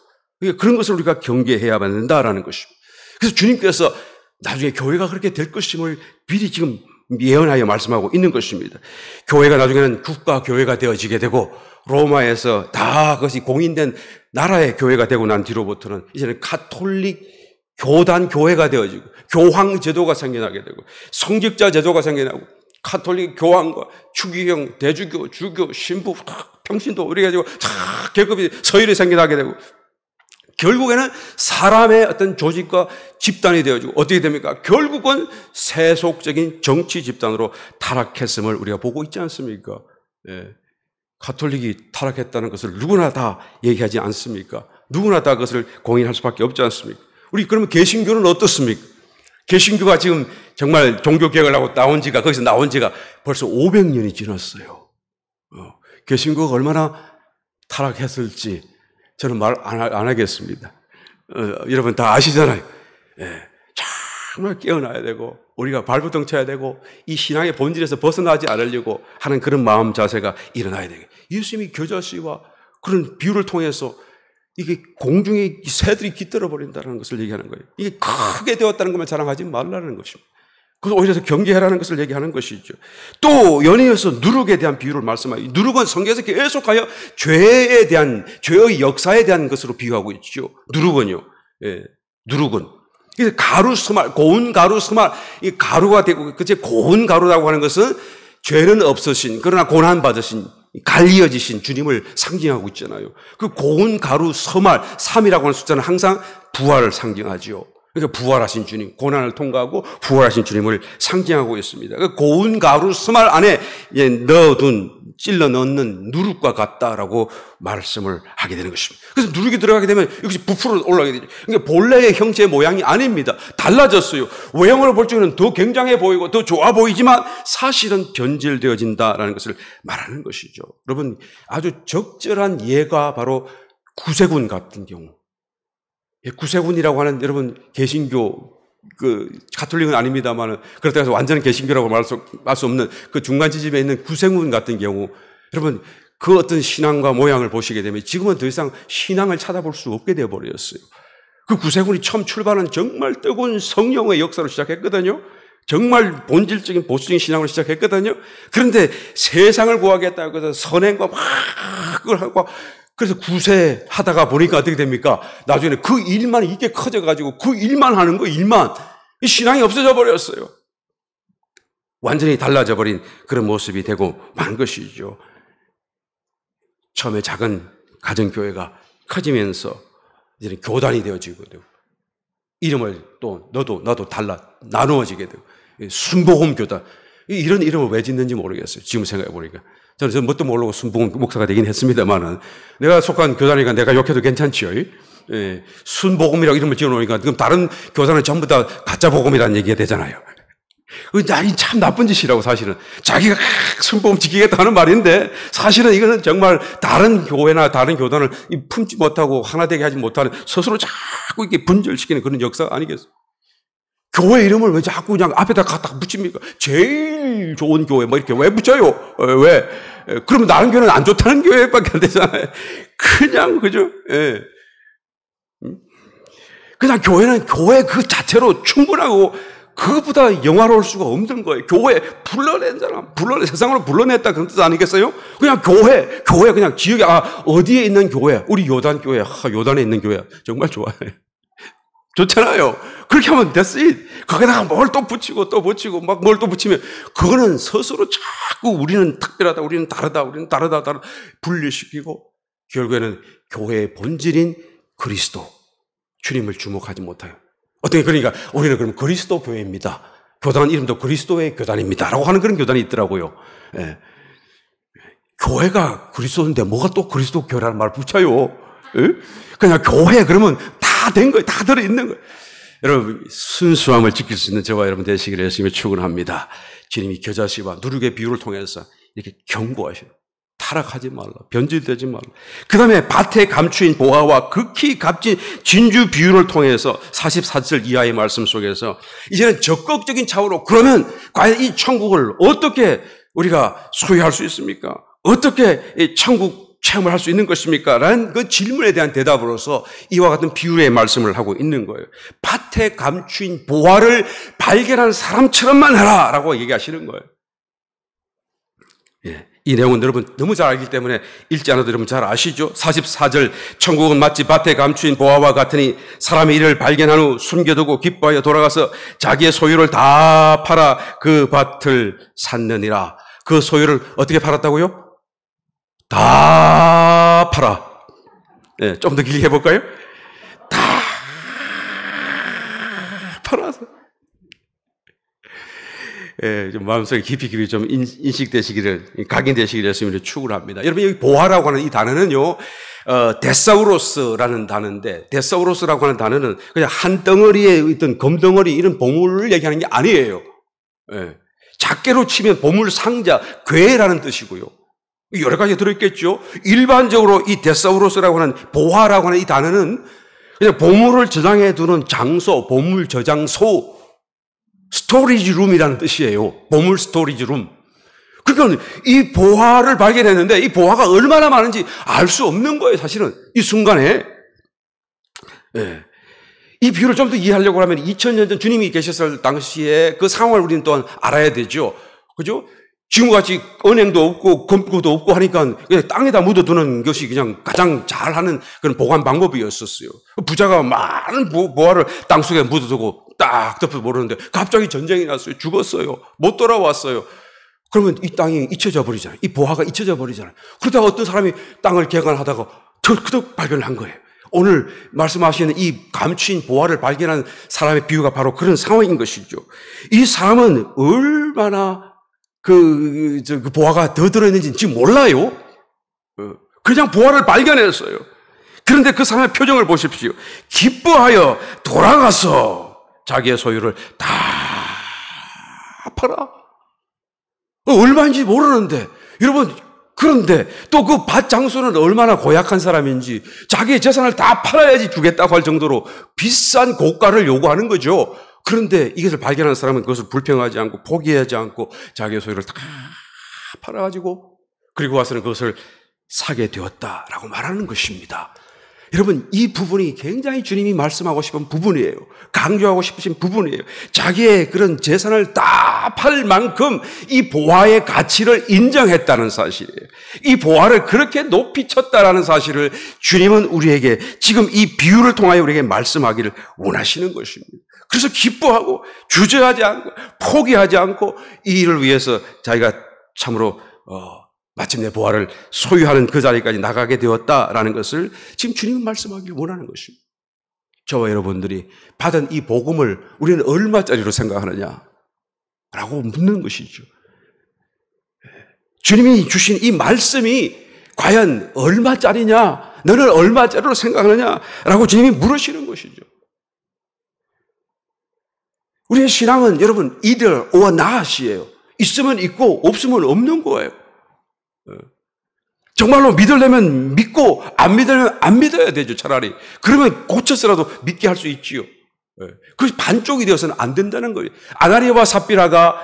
그런 것을 우리가 경계해야만 된다라는 것입니다. 그래서 주님께서 나중에 교회가 그렇게 될 것임을 미리 지금 예언하여 말씀하고 있는 것입니다. 교회가 나중에는 국가교회가 되어지게 되고 로마에서 다 그것이 공인된 나라의 교회가 되고 난 뒤로부터는 이제는 가톨릭 교단 교회가 되어지고 교황 제도가 생겨나게 되고 성직자 제도가 생겨나고 가톨릭 교황과 추기경, 대주교, 주교, 신부, 평신도 우리가 가지고 다 계급이 서열이 생겨나게 되고 결국에는 사람의 어떤 조직과 집단이 되어지고 어떻게 됩니까? 결국은 세속적인 정치 집단으로 타락했음을 우리가 보고 있지 않습니까? 가톨릭이 타락했다는 것을 누구나 다 얘기하지 않습니까? 누구나 다 그것을 공인할 수밖에 없지 않습니까? 우리 그러면 개신교는 어떻습니까? 개신교가 지금 정말 종교개혁을 하고 거기서 나온 지가 벌써 500년이 지났어요. 개신교가 얼마나 타락했을지 저는 말 안 하겠습니다. 여러분 다 아시잖아요. 정말 깨어나야 되고 우리가 발부둥 쳐야 되고 이 신앙의 본질에서 벗어나지 않으려고 하는 그런 마음 자세가 일어나야 되고 예수님이 겨자씨와 그런 비유를 통해서 이게 공중에 새들이 깃들어 버린다는 것을 얘기하는 거예요. 이게 크게 되었다는 것만 자랑하지 말라는 것입니다. 그래서 오히려 경계하라는 것을 얘기하는 것이죠. 또 연이어서 누룩에 대한 비유를 말씀하요. 누룩은 성경에서 계속하여 죄에 대한 죄의 역사에 대한 것으로 비유하고 있죠. 누룩은요. 누룩은 가루 스말, 고운 가루 스말, 이 가루가 되고 그제 고운 가루라고 하는 것은 죄는 없으신 그러나 고난 받으신 갈리어지신 주님을 상징하고 있잖아요. 그 고운 가루 서말 3이라고 하는 숫자는 항상 부활을 상징하죠. 그러니까 부활하신 주님, 고난을 통과하고 부활하신 주님을 상징하고 있습니다. 그 고운 가루 스말 안에 찔러 넣는 누룩과 같다라고 말씀을 하게 되는 것입니다. 그래서 누룩이 들어가게 되면 이것이 부풀어 올라가게 되죠. 그러니까 본래의 형체의 모양이 아닙니다. 달라졌어요. 외형으로 볼 적에는 더 굉장해 보이고 더 좋아 보이지만 사실은 변질되어진다라는 것을 말하는 것이죠. 여러분, 아주 적절한 예가 바로 구세군 같은 경우. 구세군이라고 하는, 여러분, 개신교, 가톨릭은 아닙니다만, 그렇다고 해서 완전 개신교라고 말할 수 없는 그 중간 지점에 있는 구세군 같은 경우, 여러분, 그 어떤 신앙과 모양을 보시게 되면 지금은 더 이상 신앙을 찾아볼 수 없게 되어버렸어요. 그 구세군이 처음 출발은 정말 뜨거운 성령의 역사로 시작했거든요. 정말 본질적인 보수적인 신앙으로 시작했거든요. 그런데 세상을 구하겠다고 해서 선행과 막 그걸 하고, 그래서 구세하다가 보니까 어떻게 됩니까? 나중에는 그 일만 이렇게 커져가지고 그 일만 하는 거, 일만. 이 신앙이 없어져 버렸어요. 완전히 달라져 버린 그런 모습이 되고 만 것이죠. 처음에 작은 가정교회가 커지면서 이제는 교단이 되어지고 되고, 이름을 또 너도 나도 달라 나누어지게 되고, 순복음 교단. 이런 이름을 왜 짓는지 모르겠어요. 지금 생각해 보니까. 저는 뭣도 모르고 순복음 목사가 되긴 했습니다만은, 내가 속한 교단이니까 내가 욕해도 괜찮지요. 예, 순복음이라고 이름을 지어놓으니까 그럼 다른 교단은 전부 다 가짜 복음이라는 얘기가 되잖아요. 아니, 참 나쁜 짓이라고 사실은. 자기가 순복음 지키겠다 하는 말인데 사실은 이거는 정말 다른 교회나 다른 교단을 품지 못하고 하나 되게 하지 못하는, 스스로 자꾸 이렇게 분절시키는 그런 역사가 아니겠어요? 교회 이름을 왜 자꾸 그냥 앞에다 갖다 붙입니까? 제일 좋은 교회 뭐 이렇게 왜 붙여요? 왜? 그러면 다른 교회는 안 좋다는 교회밖에 안 되잖아요. 그냥 그죠? 예. 그냥 교회는 교회 그 자체로 충분하고 그것보다 영화로울 수가 없는 거예요. 교회 불러낸 사람, 세상으로 불러냈다 그런 뜻 아니겠어요? 그냥 교회 그냥 지역에, 어디에 있는 교회? 우리 요단 교회, 요단에 있는 교회 정말 좋아요. 좋잖아요. 그렇게 하면 됐어요. 거기다가 뭘 또 붙이고 막 뭘 또 붙이면 그거는 스스로 자꾸 우리는 특별하다, 우리는 다르다 분리시키고 결국에는 교회의 본질인 그리스도, 주님을 주목하지 못해요. 어떻게, 그러니까 우리는 그럼 그리스도 교회입니다. 교단 이름도 그리스도의 교단입니다. 라고 하는 그런 교단이 있더라고요. 예. 교회가 그리스도인데 뭐가 또 그리스도 교회라는 말을 붙여요. 예? 그냥 교회 그러면 다 된 거예요. 다 들어있는 거예요. 여러분, 순수함을 지킬 수 있는 저와 여러분 되시기를 열심히 축원합니다. 주님이 겨자씨와 누룩의 비유를 통해서 이렇게 경고하셔요. 타락하지 말라. 변질되지 말라. 그 다음에 밭에 감추인 보화와 극히 값진 진주 비유를 통해서 44절 이하의 말씀 속에서 이제는 적극적인 차원으로, 그러면 과연 이 천국을 어떻게 우리가 소유할 수 있습니까? 어떻게 이 천국 체험을 할 수 있는 것입니까? 라는 그 질문에 대한 대답으로서 이와 같은 비유의 말씀을 하고 있는 거예요. 밭에 감추인 보화를 발견한 사람처럼만 해라 라고 얘기하시는 거예요. 예. 이 내용은 여러분 너무 잘 알기 때문에 읽지 않아도 여러분 잘 아시죠? 44절, 천국은 마치 밭에 감추인 보화와 같으니 사람이 이를 발견한 후 숨겨두고 기뻐하여 돌아가서 자기의 소유를 다 팔아 그 밭을 샀느니라. 그 소유를 어떻게 팔았다고요? 다 팔아. 네, 좀 더 길게 해볼까요? 다 팔아서. 예, 좀 마음속에 깊이 좀 인식되시기를, 각인되시기를 열심히 축원합니다. 여러분, 여기 보화라고 하는 이 단어는요, 데사우로스라는 단어인데, 데사우로스라고 하는 단어는 그냥 한 덩어리에 있던 검덩어리 이런 보물을 얘기하는 게 아니에요. 예. 작게로 치면 보물 상자, 괴라는 뜻이고요. 여러 가지 들어있겠죠. 일반적으로 이 데사우로스라고 하는, 보화라고 하는 이 단어는 그냥 보물을 저장해 두는 장소, 보물 저장소, 스토리지 룸이라는 뜻이에요. 보물 스토리지 룸. 그러니까 이 보화를 발견했는데 이 보화가 얼마나 많은지 알 수 없는 거예요, 사실은. 이 순간에. 예. 이 비유를 좀 더 이해하려고 하면 2000년 전 주님이 계셨을 당시에 그 상황을 우리는 또한 알아야 되죠. 그죠? 지금같이 은행도 없고 금고도 없고 하니까 그냥 땅에다 묻어두는 것이 그냥 가장 잘하는 그런 보관 방법이었었어요. 부자가 많은 보화를 땅속에 묻어두고 딱 덮어 모르는데 갑자기 전쟁이 났어요. 죽었어요. 못 돌아왔어요. 그러면 이 땅이 잊혀져 버리잖아요. 이 보화가 잊혀져 버리잖아요. 그러다가 어떤 사람이 땅을 개간하다가 털크덕 발견을 한 거예요. 오늘 말씀하시는 이 감추인 보화를 발견한 사람의 비유가 바로 그런 상황인 것이죠. 이 사람은 얼마나 그 보화가 더 들어있는지 지금 몰라요. 그냥 보화를 발견했어요. 그런데 그 사람의 표정을 보십시오. 기뻐하여 돌아가서 자기의 소유를 다 팔아. 얼마인지 모르는데, 여러분, 그런데 또 그 밭 장수는 얼마나 고약한 사람인지 자기의 재산을 다 팔아야지 주겠다고 할 정도로 비싼 고가를 요구하는 거죠. 그런데 이것을 발견한 사람은 그것을 불평하지 않고 포기하지 않고 자기의 소유를 다 팔아가지고 그리고 와서는 그것을 사게 되었다라고 말하는 것입니다. 여러분, 이 부분이 굉장히 주님이 말씀하고 싶은 부분이에요. 강조하고 싶으신 부분이에요. 자기의 그런 재산을 다 팔 만큼 이 보화의 가치를 인정했다는 사실이에요. 이 보화를 그렇게 높이 쳤다라는 사실을 주님은 우리에게 지금 이 비유를 통하여 우리에게 말씀하기를 원하시는 것입니다. 그래서 기뻐하고 주저하지 않고 포기하지 않고 이 일을 위해서 자기가 참으로 마침내 보화를 소유하는 그 자리까지 나가게 되었다라는 것을 지금 주님은 말씀하기를 원하는 것입니다. 저와 여러분들이 받은 이 복음을 우리는 얼마짜리로 생각하느냐? 라고 묻는 것이죠. 주님이 주신 이 말씀이 과연 얼마짜리냐? 너는 얼마짜리로 생각하느냐? 라고 주님이 물으시는 것이죠. 우리의 신앙은 여러분 either or not이에요. 있으면 있고 없으면 없는 거예요. 정말로 믿으려면 믿고 안 믿으려면 안 믿어야 되죠. 차라리. 그러면 고쳐서라도 믿게 할 수 있지요. 그것이 반쪽이 되어서는 안 된다는 거예요. 아나니아와 삽비라가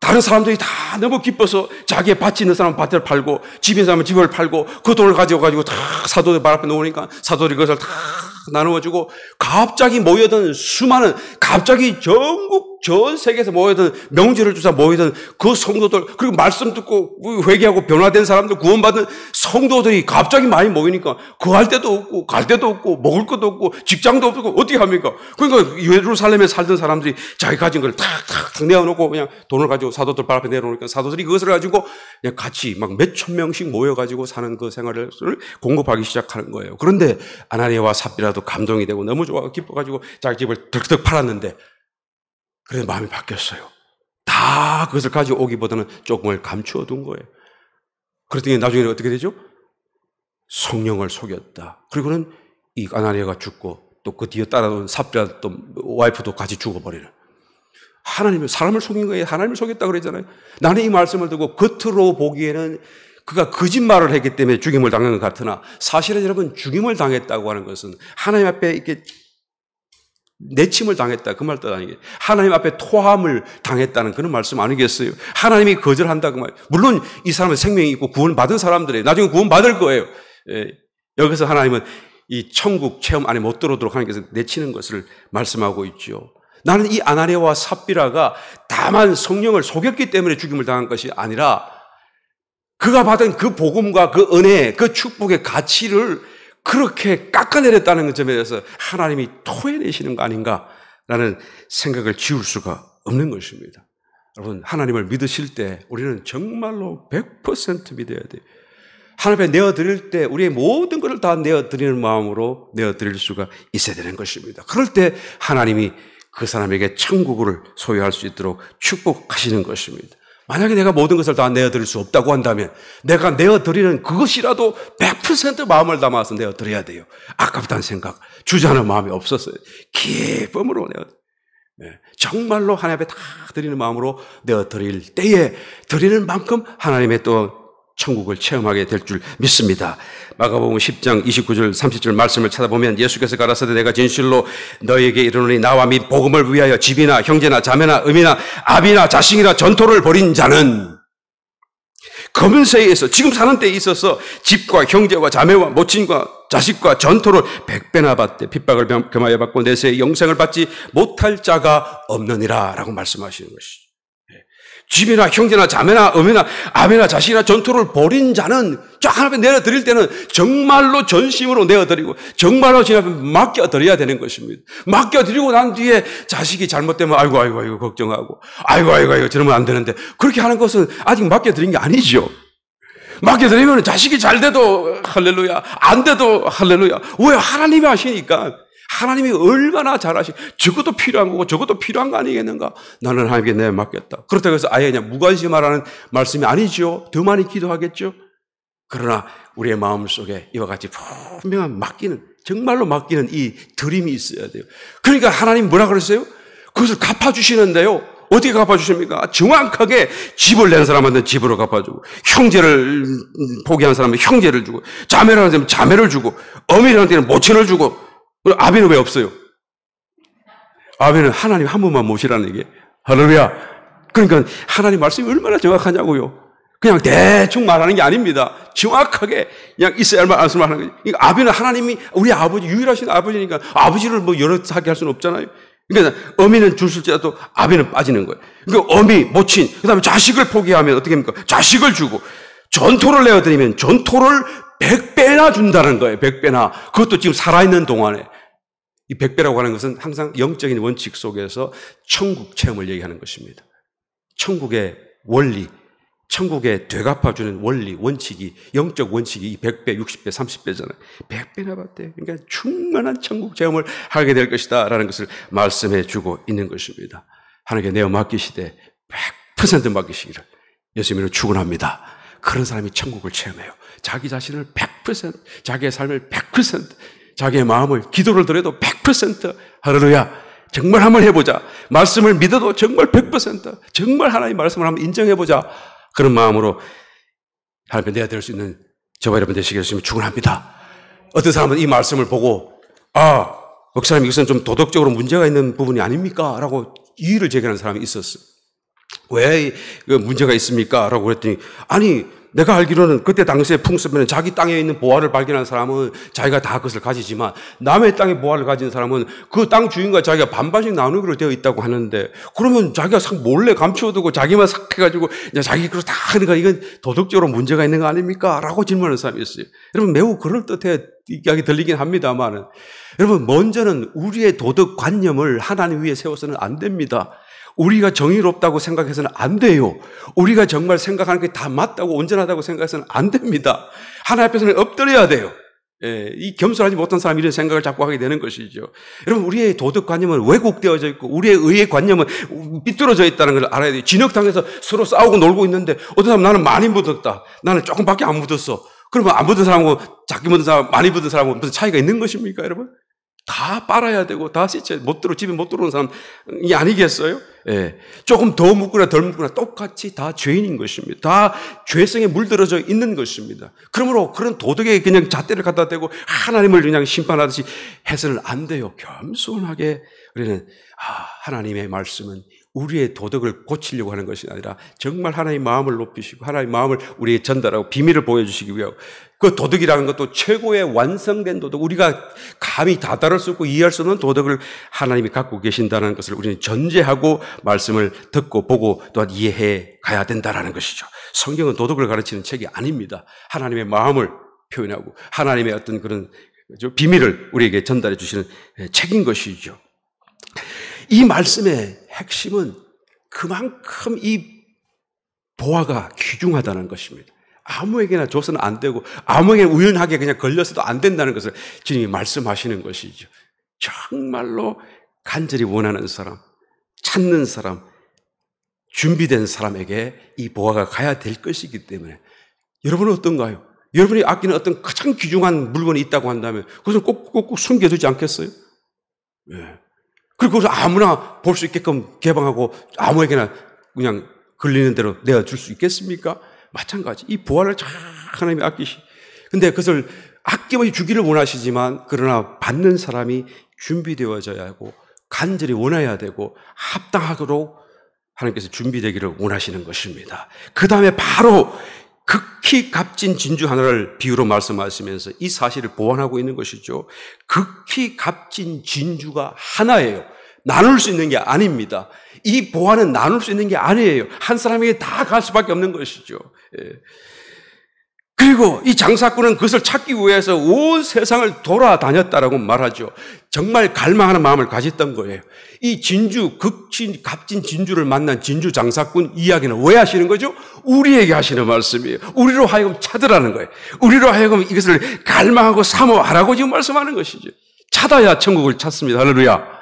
다른 사람들이 다 너무 기뻐서 자기의 밭이 있는 사람은 밭을 팔고 집이 있는 사람은 집을 팔고 그 돈을 가지고 다 사도들 발 앞에 놓으니까 사도들이 그것을 다 나누어주고 갑자기 모여든 수많은 갑자기 전국 전 세계에서 모여든 명제를 주사 모여든 그 성도들 그리고 말씀 듣고 회개하고 변화된 사람들 구원받은 성도들이 갑자기 많이 모이니까 구할 데도 없고 갈 데도 없고 먹을 것도 없고 직장도 없고 어떻게 합니까? 그러니까 예루살렘에 살던 사람들이 자기 가진 걸 탁탁 내어놓고 그냥 돈을 가지고 사도들 발 앞에 내려놓으니까 사도들이 그것을 가지고 그냥 같이 막 몇천 명씩 모여가지고 사는 그 생활을 공급하기 시작하는 거예요. 그런데 아나니아와 삽비라도 감동이 되고 너무 좋아 기뻐가지고 자기 집을 덜컥 팔았는데 그래서 마음이 바뀌었어요. 다 그것을 가지고 오기보다는 조금을 감추어 둔 거예요. 그랬더니 나중에 어떻게 되죠? 성령을 속였다. 그리고는 이 아나니아가 죽고 또 그 뒤에 따라온 삽비라 또 와이프도 같이 죽어버리는. 하나님은 사람을 속인 거예요. 하나님을 속였다 그러잖아요. 나는 이 말씀을 듣고 겉으로 보기에는 그가 거짓말을 했기 때문에 죽임을 당한 것 같으나 사실은 여러분 죽임을 당했다고 하는 것은 하나님 앞에 이렇게 내침을 당했다 그 말 뜻 아니겠어요. 하나님 앞에 토함을 당했다는 그런 말씀 아니겠어요. 하나님이 거절한다 그 말. 물론 이 사람은 생명이 있고 구원받은 사람들이에요. 나중에 구원받을 거예요. 여기서 하나님은 이 천국 체험 안에 못 들어오도록 하나님께서 내치는 것을 말씀하고 있죠. 나는 이 아나니아와 삽비라가 다만 성령을 속였기 때문에 죽임을 당한 것이 아니라 그가 받은 그 복음과 그 은혜, 그 축복의 가치를 그렇게 깎아내렸다는 점에 대해서 하나님이 토해내시는 거 아닌가라는 생각을 지울 수가 없는 것입니다. 여러분, 하나님을 믿으실 때 우리는 정말로 100% 믿어야 돼요. 하나님 앞에 내어드릴 때 우리의 모든 것을 다 내어드리는 마음으로 내어드릴 수가 있어야 되는 것입니다. 그럴 때 하나님이 그 사람에게 천국을 소유할 수 있도록 축복하시는 것입니다. 만약에 내가 모든 것을 다 내어드릴 수 없다고 한다면 내가 내어드리는 그것이라도 100% 마음을 담아서 내어드려야 돼요. 아깝다는 생각, 주저하는 마음이 없었어요. 기쁨으로 내어드려요. 정말로 하나님 앞에 다 드리는 마음으로 내어드릴 때에 드리는 만큼 하나님의 또 천국을 체험하게 될 줄 믿습니다. 마가복음 10장 29절 30절 말씀을 찾아보면 예수께서 가라사대 내가 진실로 너에게 이르노니 나와 및 복음을 위하여 집이나 형제나 자매나 음이나 아비나 자식이나 전토를 벌인 자는 검은 세에서 지금 사는 때에 있어서 집과 형제와 자매와 모친과 자식과 전토를 100배나 받되 핍박을 겸하여 받고 내세의 영생을 받지 못할 자가 없느니라 라고 말씀하시는 것이죠. 집이나 형제나 자매나 어머나 아비나 자식이나 전토를 벌인 자는 쫙 하나님에 내어드릴 때는 정말로 전심으로 내어드리고 정말로 제 앞에 맡겨드려야 되는 것입니다. 맡겨드리고 난 뒤에 자식이 잘못되면 아이고 걱정하고 아이고 저러면 안 되는데 그렇게 하는 것은 아직 맡겨드린 게 아니죠. 맡겨드리면 자식이 잘 돼도 할렐루야, 안 돼도 할렐루야. 왜? 하나님이 하시니까. 하나님이 얼마나 잘하시, 저것도 필요한 거고 저것도 필요한 거 아니겠는가? 나는 하나님께 내가 맡겼다. 그렇다고 해서 아예 그냥 무관심하라는 말씀이 아니죠. 더 많이 기도하겠죠. 그러나 우리의 마음 속에 이와 같이 분명한 맡기는, 정말로 맡기는 이 드림이 있어야 돼요. 그러니까 하나님 뭐라 그랬어요? 그것을 갚아주시는데요. 어떻게 갚아주십니까? 정확하게 집을 낸 사람한테는 집으로 갚아주고, 형제를 포기한 사람은 형제를 주고, 자매를 하는 사람은 자매를 주고, 어미한테는 모친을 주고. 아비는 왜 없어요? 아비는 하나님 한 분만 모시라는 얘기예요. 할렐루야. 그러니까 하나님 말씀이 얼마나 정확하냐고요. 그냥 대충 말하는 게 아닙니다. 정확하게 그냥 있어야 할 말씀을 하는 거예요. 그러니까 아비는 하나님이 우리 아버지, 유일하신 아버지니까 아버지를 뭐 여러 하게 할 수는 없잖아요. 그러니까 어미는 줄실지라도 아비는 빠지는 거예요. 그러니까 어미, 모친, 그 다음에 자식을 포기하면 어떻게 합니까? 자식을 주고, 전토를 내어드리면 전토를 100배나 준다는 거예요. 100배나. 그것도 지금 살아있는 동안에. 이 100배라고 하는 것은 항상 영적인 원칙 속에서 천국 체험을 얘기하는 것입니다. 천국의 원리, 천국에 되갚아주는 원리, 원칙이, 영적 원칙이 이 100배, 60배, 30배잖아요. 100배나 받대. 그러니까 충만한 천국 체험을 하게 될 것이다 라는 것을 말씀해 주고 있는 것입니다. 하나님께 내어 맡기시되 100% 맡기시기를 예수님으로 축원합니다. 그런 사람이 천국을 체험해요. 자기 자신을 100%, 자기의 삶을 100%, 자기의 마음을, 기도를 드려도 100%, 할렐루야. 정말 한번 해보자. 말씀을 믿어도 정말 100%, 정말 하나님 말씀을 한번 인정해보자. 그런 마음으로 하나님께 내어드릴 수 있는 저와 여러분 되시길 예수님을 축원합니다. 어떤 사람은 이 말씀을 보고, 아, 목사님 이것은 좀 도덕적으로 문제가 있는 부분이 아닙니까? 라고 이의를 제기하는 사람이 있었어요. 왜 문제가 있습니까? 라고 그랬더니, 아니, 내가 알기로는 그때 당시에 풍습에는 자기 땅에 있는 보화를 발견한 사람은 자기가 다 그것을 가지지만 남의 땅에 보화를 가진 사람은 그 땅 주인과 자기가 반반씩 나누기로 되어 있다고 하는데, 그러면 자기가 몰래 감추어두고 자기만 싹 해가지고 자기 그걸 다 하니까 이건 도덕적으로 문제가 있는 거 아닙니까? 라고 질문하는 사람이 있어요. 여러분 매우 그럴듯해 이야기 들리긴 합니다만, 여러분 먼저는 우리의 도덕관념을 하나님 위에 세워서는 안 됩니다. 우리가 정의롭다고 생각해서는 안 돼요. 우리가 정말 생각하는 게 다 맞다고 온전하다고 생각해서는 안 됩니다. 하나님 앞에서는 엎드려야 돼요. 예, 이 겸손하지 못한 사람이 이런 생각을 자꾸 하게 되는 것이죠. 여러분 우리의 도덕관념은 왜곡되어져 있고 우리의 의의관념은 삐뚤어져 있다는 걸 알아야 돼요. 진흙탕에서 서로 싸우고 놀고 있는데 어떤 사람은 나는 많이 묻었다, 나는 조금밖에 안 묻었어. 그러면 안 묻은 사람하고 작게 묻은 사람, 많이 묻은 사람하고 무슨 차이가 있는 것입니까, 여러분? 다 빨아야 되고 다 씻어야 못 들어, 집에 못 들어오는 사람이 아니겠어요? 예. 조금 더 묻거나 덜 묻거나 똑같이 다 죄인인 것입니다. 다 죄성에 물들어져 있는 것입니다. 그러므로 그런 도덕에 그냥 잣대를 갖다 대고 하나님을 그냥 심판하듯이 해서는 안 돼요. 겸손하게 우리는 하나님의 말씀은 우리의 도덕을 고치려고 하는 것이 아니라 정말 하나님의 마음을 높이시고 하나님의 마음을 우리에게 전달하고 비밀을 보여주시기 위하여, 그 도덕이라는 것도 최고의 완성된 도덕, 우리가 감히 다다를 수 없고 이해할 수 없는 도덕을 하나님이 갖고 계신다는 것을 우리는 전제하고 말씀을 듣고 보고 또한 이해해 가야 된다는 것이죠. 성경은 도덕을 가르치는 책이 아닙니다. 하나님의 마음을 표현하고 하나님의 어떤 그런 비밀을 우리에게 전달해 주시는 책인 것이죠. 이 말씀의 핵심은 그만큼 이 보화가 귀중하다는 것입니다. 아무에게나 줘서는 안 되고 아무에게나 우연하게 그냥 걸려서도 안 된다는 것을 주님이 말씀하시는 것이죠. 정말로 간절히 원하는 사람, 찾는 사람, 준비된 사람에게 이 보화가 가야 될 것이기 때문에, 여러분은 어떤가요? 여러분이 아끼는 어떤 가장 귀중한 물건이 있다고 한다면 그것을 꼭 숨겨두지 않겠어요? 예. 그리고 그것을 아무나 볼 수 있게끔 개방하고 아무에게나 그냥 걸리는 대로 내어줄 수 있겠습니까? 마찬가지. 이 보화를 잘 하나님이 근데 그것을 아낌없이 주기를 원하시지만, 그러나 받는 사람이 준비되어져야 하고 간절히 원해야 되고 합당하도록 하나님께서 준비되기를 원하시는 것입니다. 그 다음에 바로 극히 값진 진주 하나를 비유로 말씀하시면서 이 사실을 보완하고 있는 것이죠. 극히 값진 진주가 하나예요. 나눌 수 있는 게 아닙니다. 이 보화는 나눌 수 있는 게 아니에요. 한 사람에게 다 갈 수밖에 없는 것이죠. 예. 그리고 이 장사꾼은 그것을 찾기 위해서 온 세상을 돌아다녔다라고 말하죠. 정말 갈망하는 마음을 가졌던 거예요. 이 진주, 값진 진주를 만난 진주 장사꾼 이야기는 왜 하시는 거죠? 우리에게 하시는 말씀이에요. 우리로 하여금 찾으라는 거예요. 우리로 하여금 이것을 갈망하고 사모하라고 지금 말씀하는 것이죠. 찾아야 천국을 찾습니다. 할렐루야.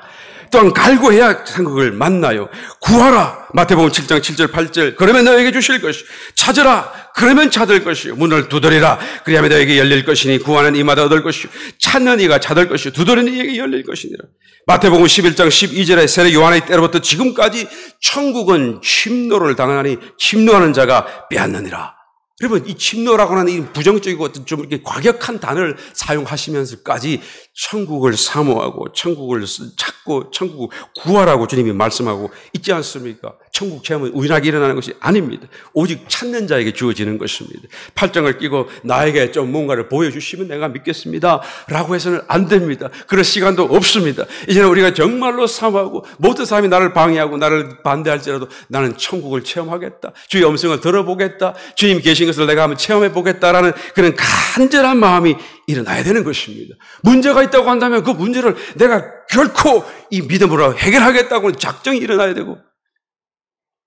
또한 갈구해야 천국을 만나요. 구하라. 마태복음 7장 7절 8절. 그러면 너에게 주실 것이. 찾으라. 그러면 찾을 것이요. 문을 두드리라. 그리하면 너에게 열릴 것이니 구하는 이마다 얻을 것이요. 찾는 이가 찾을 것이요. 두드리는 이에게 열릴 것이니라. 마태복음 11장 12절에 세례 요한의 때로부터 지금까지 천국은 침노를 당하니 침노하는 자가 빼앗느니라. 여러분, 이 침노라고 하는 이 부정적이고 어떤 좀 이렇게 과격한 단어를 사용하시면서까지 천국을 사모하고 천국을 찾고 천국을 구하라고 주님이 말씀하고 있지 않습니까? 천국 체험은 우연하게 일어나는 것이 아닙니다. 오직 찾는 자에게 주어지는 것입니다. 팔짱을 끼고 나에게 좀 뭔가를 보여주시면 내가 믿겠습니다 라고 해서는 안 됩니다. 그럴 시간도 없습니다. 이제는 우리가 정말로 사모하고 모든 사람이 나를 방해하고 나를 반대할지라도 나는 천국을 체험하겠다. 주의 음성을 들어보겠다. 주님 계신 것을 내가 한번 체험해 보겠다라는 그런 간절한 마음이 일어나야 되는 것입니다. 문제가 있다고 한다면 그 문제를 내가 결코 이 믿음으로 해결하겠다고 작정이 일어나야 되고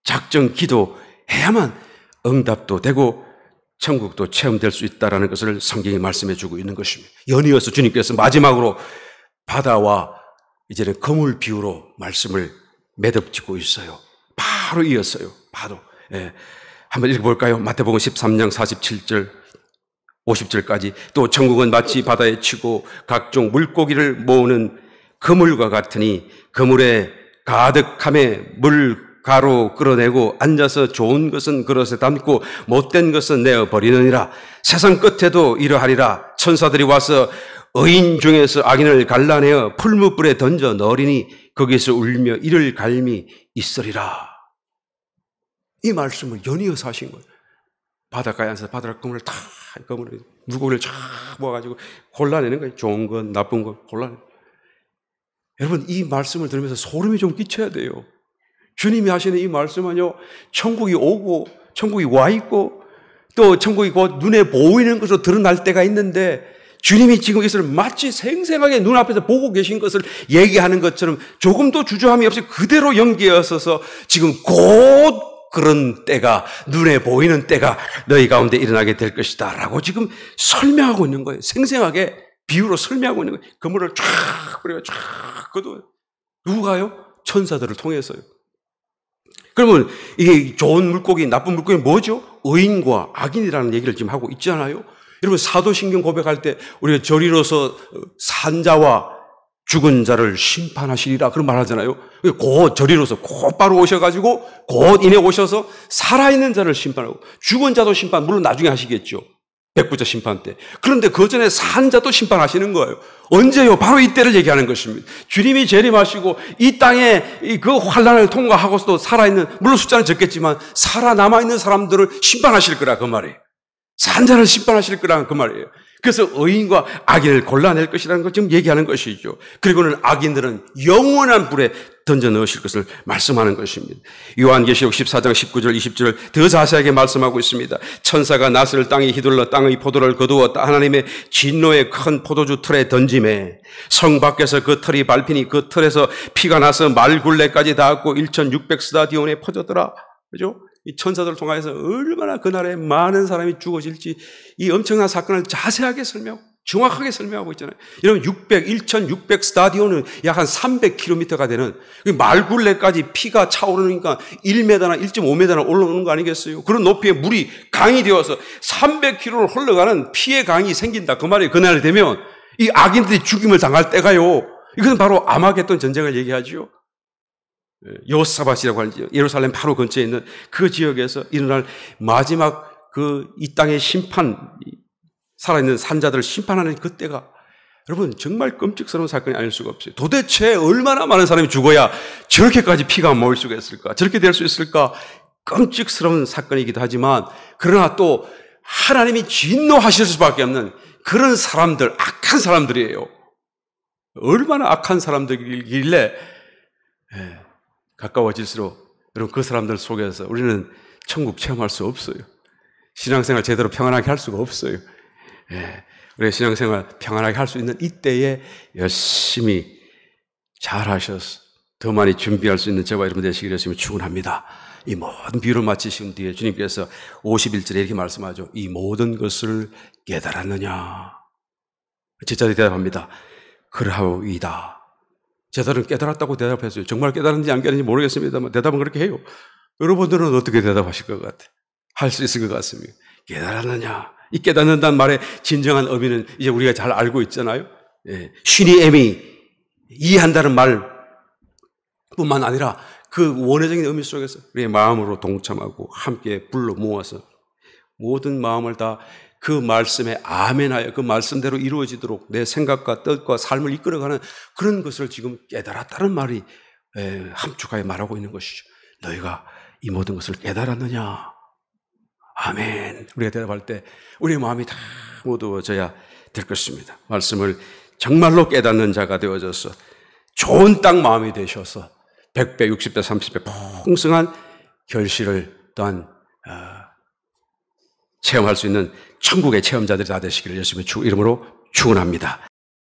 작정 기도해야만 응답도 되고 천국도 체험될 수 있다는 것을 성경이 말씀해 주고 있는 것입니다. 연이어서 주님께서 마지막으로 바다와 이제는 그물 비유로 말씀을 매듭짓고 있어요. 바로 이었어요. 바로. 예. 한번 읽어볼까요? 마태복음 13장 47절 50절까지. 또 천국은 마치 바다에 치고 각종 물고기를 모으는 그물과 같으니 그물에 가득함에 물가로 끌어내고 앉아서 좋은 것은 그릇에 담고 못된 것은 내어버리느니라. 세상 끝에도 이러하리라. 천사들이 와서 의인 중에서 악인을 갈라내어 풀무불에 던져 넣으리니 거기서 울며 이를 갈미 있으리라. 이 말씀을 연이어서 하신 거예요. 바닷가에 앉아서 그물을 물고기를 쫙 모아가지고 골라내는 거예요. 좋은 건, 나쁜 건 골라내는 거예요. 여러분, 이 말씀을 들으면서 소름이 좀 끼쳐야 돼요. 주님이 하시는 이 말씀은요, 천국이 오고, 천국이 와 있고, 또 천국이 곧 눈에 보이는 것으로 드러날 때가 있는데, 주님이 지금 이것을 마치 생생하게 눈앞에서 보고 계신 것을 얘기하는 것처럼 조금도 주저함이 없이 그대로 연기하셔서 지금 곧 그런 때가, 눈에 보이는 때가 너희 가운데 일어나게 될 것이다 라고 지금 설명하고 있는 거예요. 생생하게 비유로 설명하고 있는 거예요. 그물을 쫙 뿌리고 쫙 거둬요. 누가요? 천사들을 통해서요. 그러면 이게 좋은 물고기, 나쁜 물고기 뭐죠? 의인과 악인이라는 얘기를 지금 하고 있잖아요. 여러분, 사도신경 고백할 때 우리가 저리로서 산자와 죽은 자를 심판하시리라 그런 말 하잖아요. 곧 저리로서 곧바로 오셔가지고 곧 이내 오셔서 살아있는 자를 심판하고 죽은 자도 심판 물론 나중에 하시겠죠. 백부자 심판 때. 그런데 그 전에 산 자도 심판하시는 거예요. 언제요? 바로 이때를 얘기하는 것입니다. 주님이 재림하시고 이 땅에 그 환난을 통과하고서도 살아있는, 물론 숫자는 적겠지만 살아남아있는 사람들을 심판하실 거라 그 말이에요. 산 자를 심판하실 거라는 그 말이에요. 그래서 의인과 악인을 골라낼 것이라는 걸 지금 얘기하는 것이죠. 그리고는 악인들은 영원한 불에 던져 넣으실 것을 말씀하는 것입니다. 요한계시록 14장 19절 20절을 더 자세하게 말씀하고 있습니다. 천사가 낫을 땅에 휘둘러 땅의 포도를 거두어 하나님의 진노의 큰 포도주 틀에 던짐에 성 밖에서 그 틀이 밟히니 그 틀에서 피가 나서 말굴레까지 닿았고 1600스타디온에 퍼졌더라. 그죠? 이 천사들을 통해서 얼마나 그날에 많은 사람이 죽어질지 이 엄청난 사건을 자세하게 설명하고 정확하게 설명하고 있잖아요. 여러분 1600 스타디온은 약 한 300km가 되는 말굴레까지 피가 차오르니까 1m나 1.5m나 올라오는 거 아니겠어요? 그런 높이에 물이 강이 되어서 300km를 흘러가는 피의 강이 생긴다. 그 말이 그날 되면 이 악인들이 죽임을 당할 때가요. 이것은 바로 아마겟돈 전쟁을 얘기하죠. 요사밭이라고 하는 지역, 예루살렘 바로 근처에 있는 그 지역에서 일어날 마지막 이 땅의 심판, 살아있는 산자들을 심판하는 그때가 여러분 정말 끔찍스러운 사건이 아닐 수가 없어요. 도대체 얼마나 많은 사람이 죽어야 저렇게까지 피가 모일 수가 있을까? 저렇게 될 수 있을까? 끔찍스러운 사건이기도 하지만 그러나 또 하나님이 진노하실 수밖에 없는 그런 사람들, 악한 사람들이에요. 얼마나 악한 사람들이길래 가까워질수록 여러분 그 사람들 속에서 우리는 천국 체험할 수 없어요. 신앙생활 제대로 평안하게 할 수가 없어요. 예. 우리 신앙생활 평안하게 할 수 있는 이때에 열심히 잘 하셔서 더 많이 준비할 수 있는 저와 여러분 되시기를 열심히 축원합니다. 이 모든 비유를 마치신 뒤에 주님께서 51절에 이렇게 말씀하죠. 이 모든 것을 깨달았느냐? 제자들이 대답합니다. 그러하오이다. 제자들은 깨달았다고 대답했어요. 정말 깨달았는지 안 깨달았는지 모르겠습니다만 대답은 그렇게 해요. 여러분들은 어떻게 대답하실 것 같아요? 할 수 있을 것 같습니다. 깨달았느냐? 이 깨닫는다는 말의 진정한 의미는 이제 우리가 잘 알고 있잖아요. 예. 신이 애미 이해한다는 말뿐만 아니라 그 원어적인 의미 속에서 우리의 마음으로 동참하고 함께 불러 모아서 모든 마음을 다 그 말씀에 아멘하여 그 말씀대로 이루어지도록 내 생각과 뜻과 삶을 이끌어가는 그런 것을 지금 깨달았다는 말이 함축하여 말하고 있는 것이죠. 너희가 이 모든 것을 깨달았느냐? 아멘. 우리가 대답할 때 우리의 마음이 다 모두어져야 될 것입니다. 말씀을 정말로 깨닫는 자가 되어져서 좋은 땅 마음이 되셔서 100배, 60배, 30배 풍성한 결실을 또한 체험할 수 있는 천국의 체험자들이 다 되시기를 예수님의 주 이름으로 축원합니다.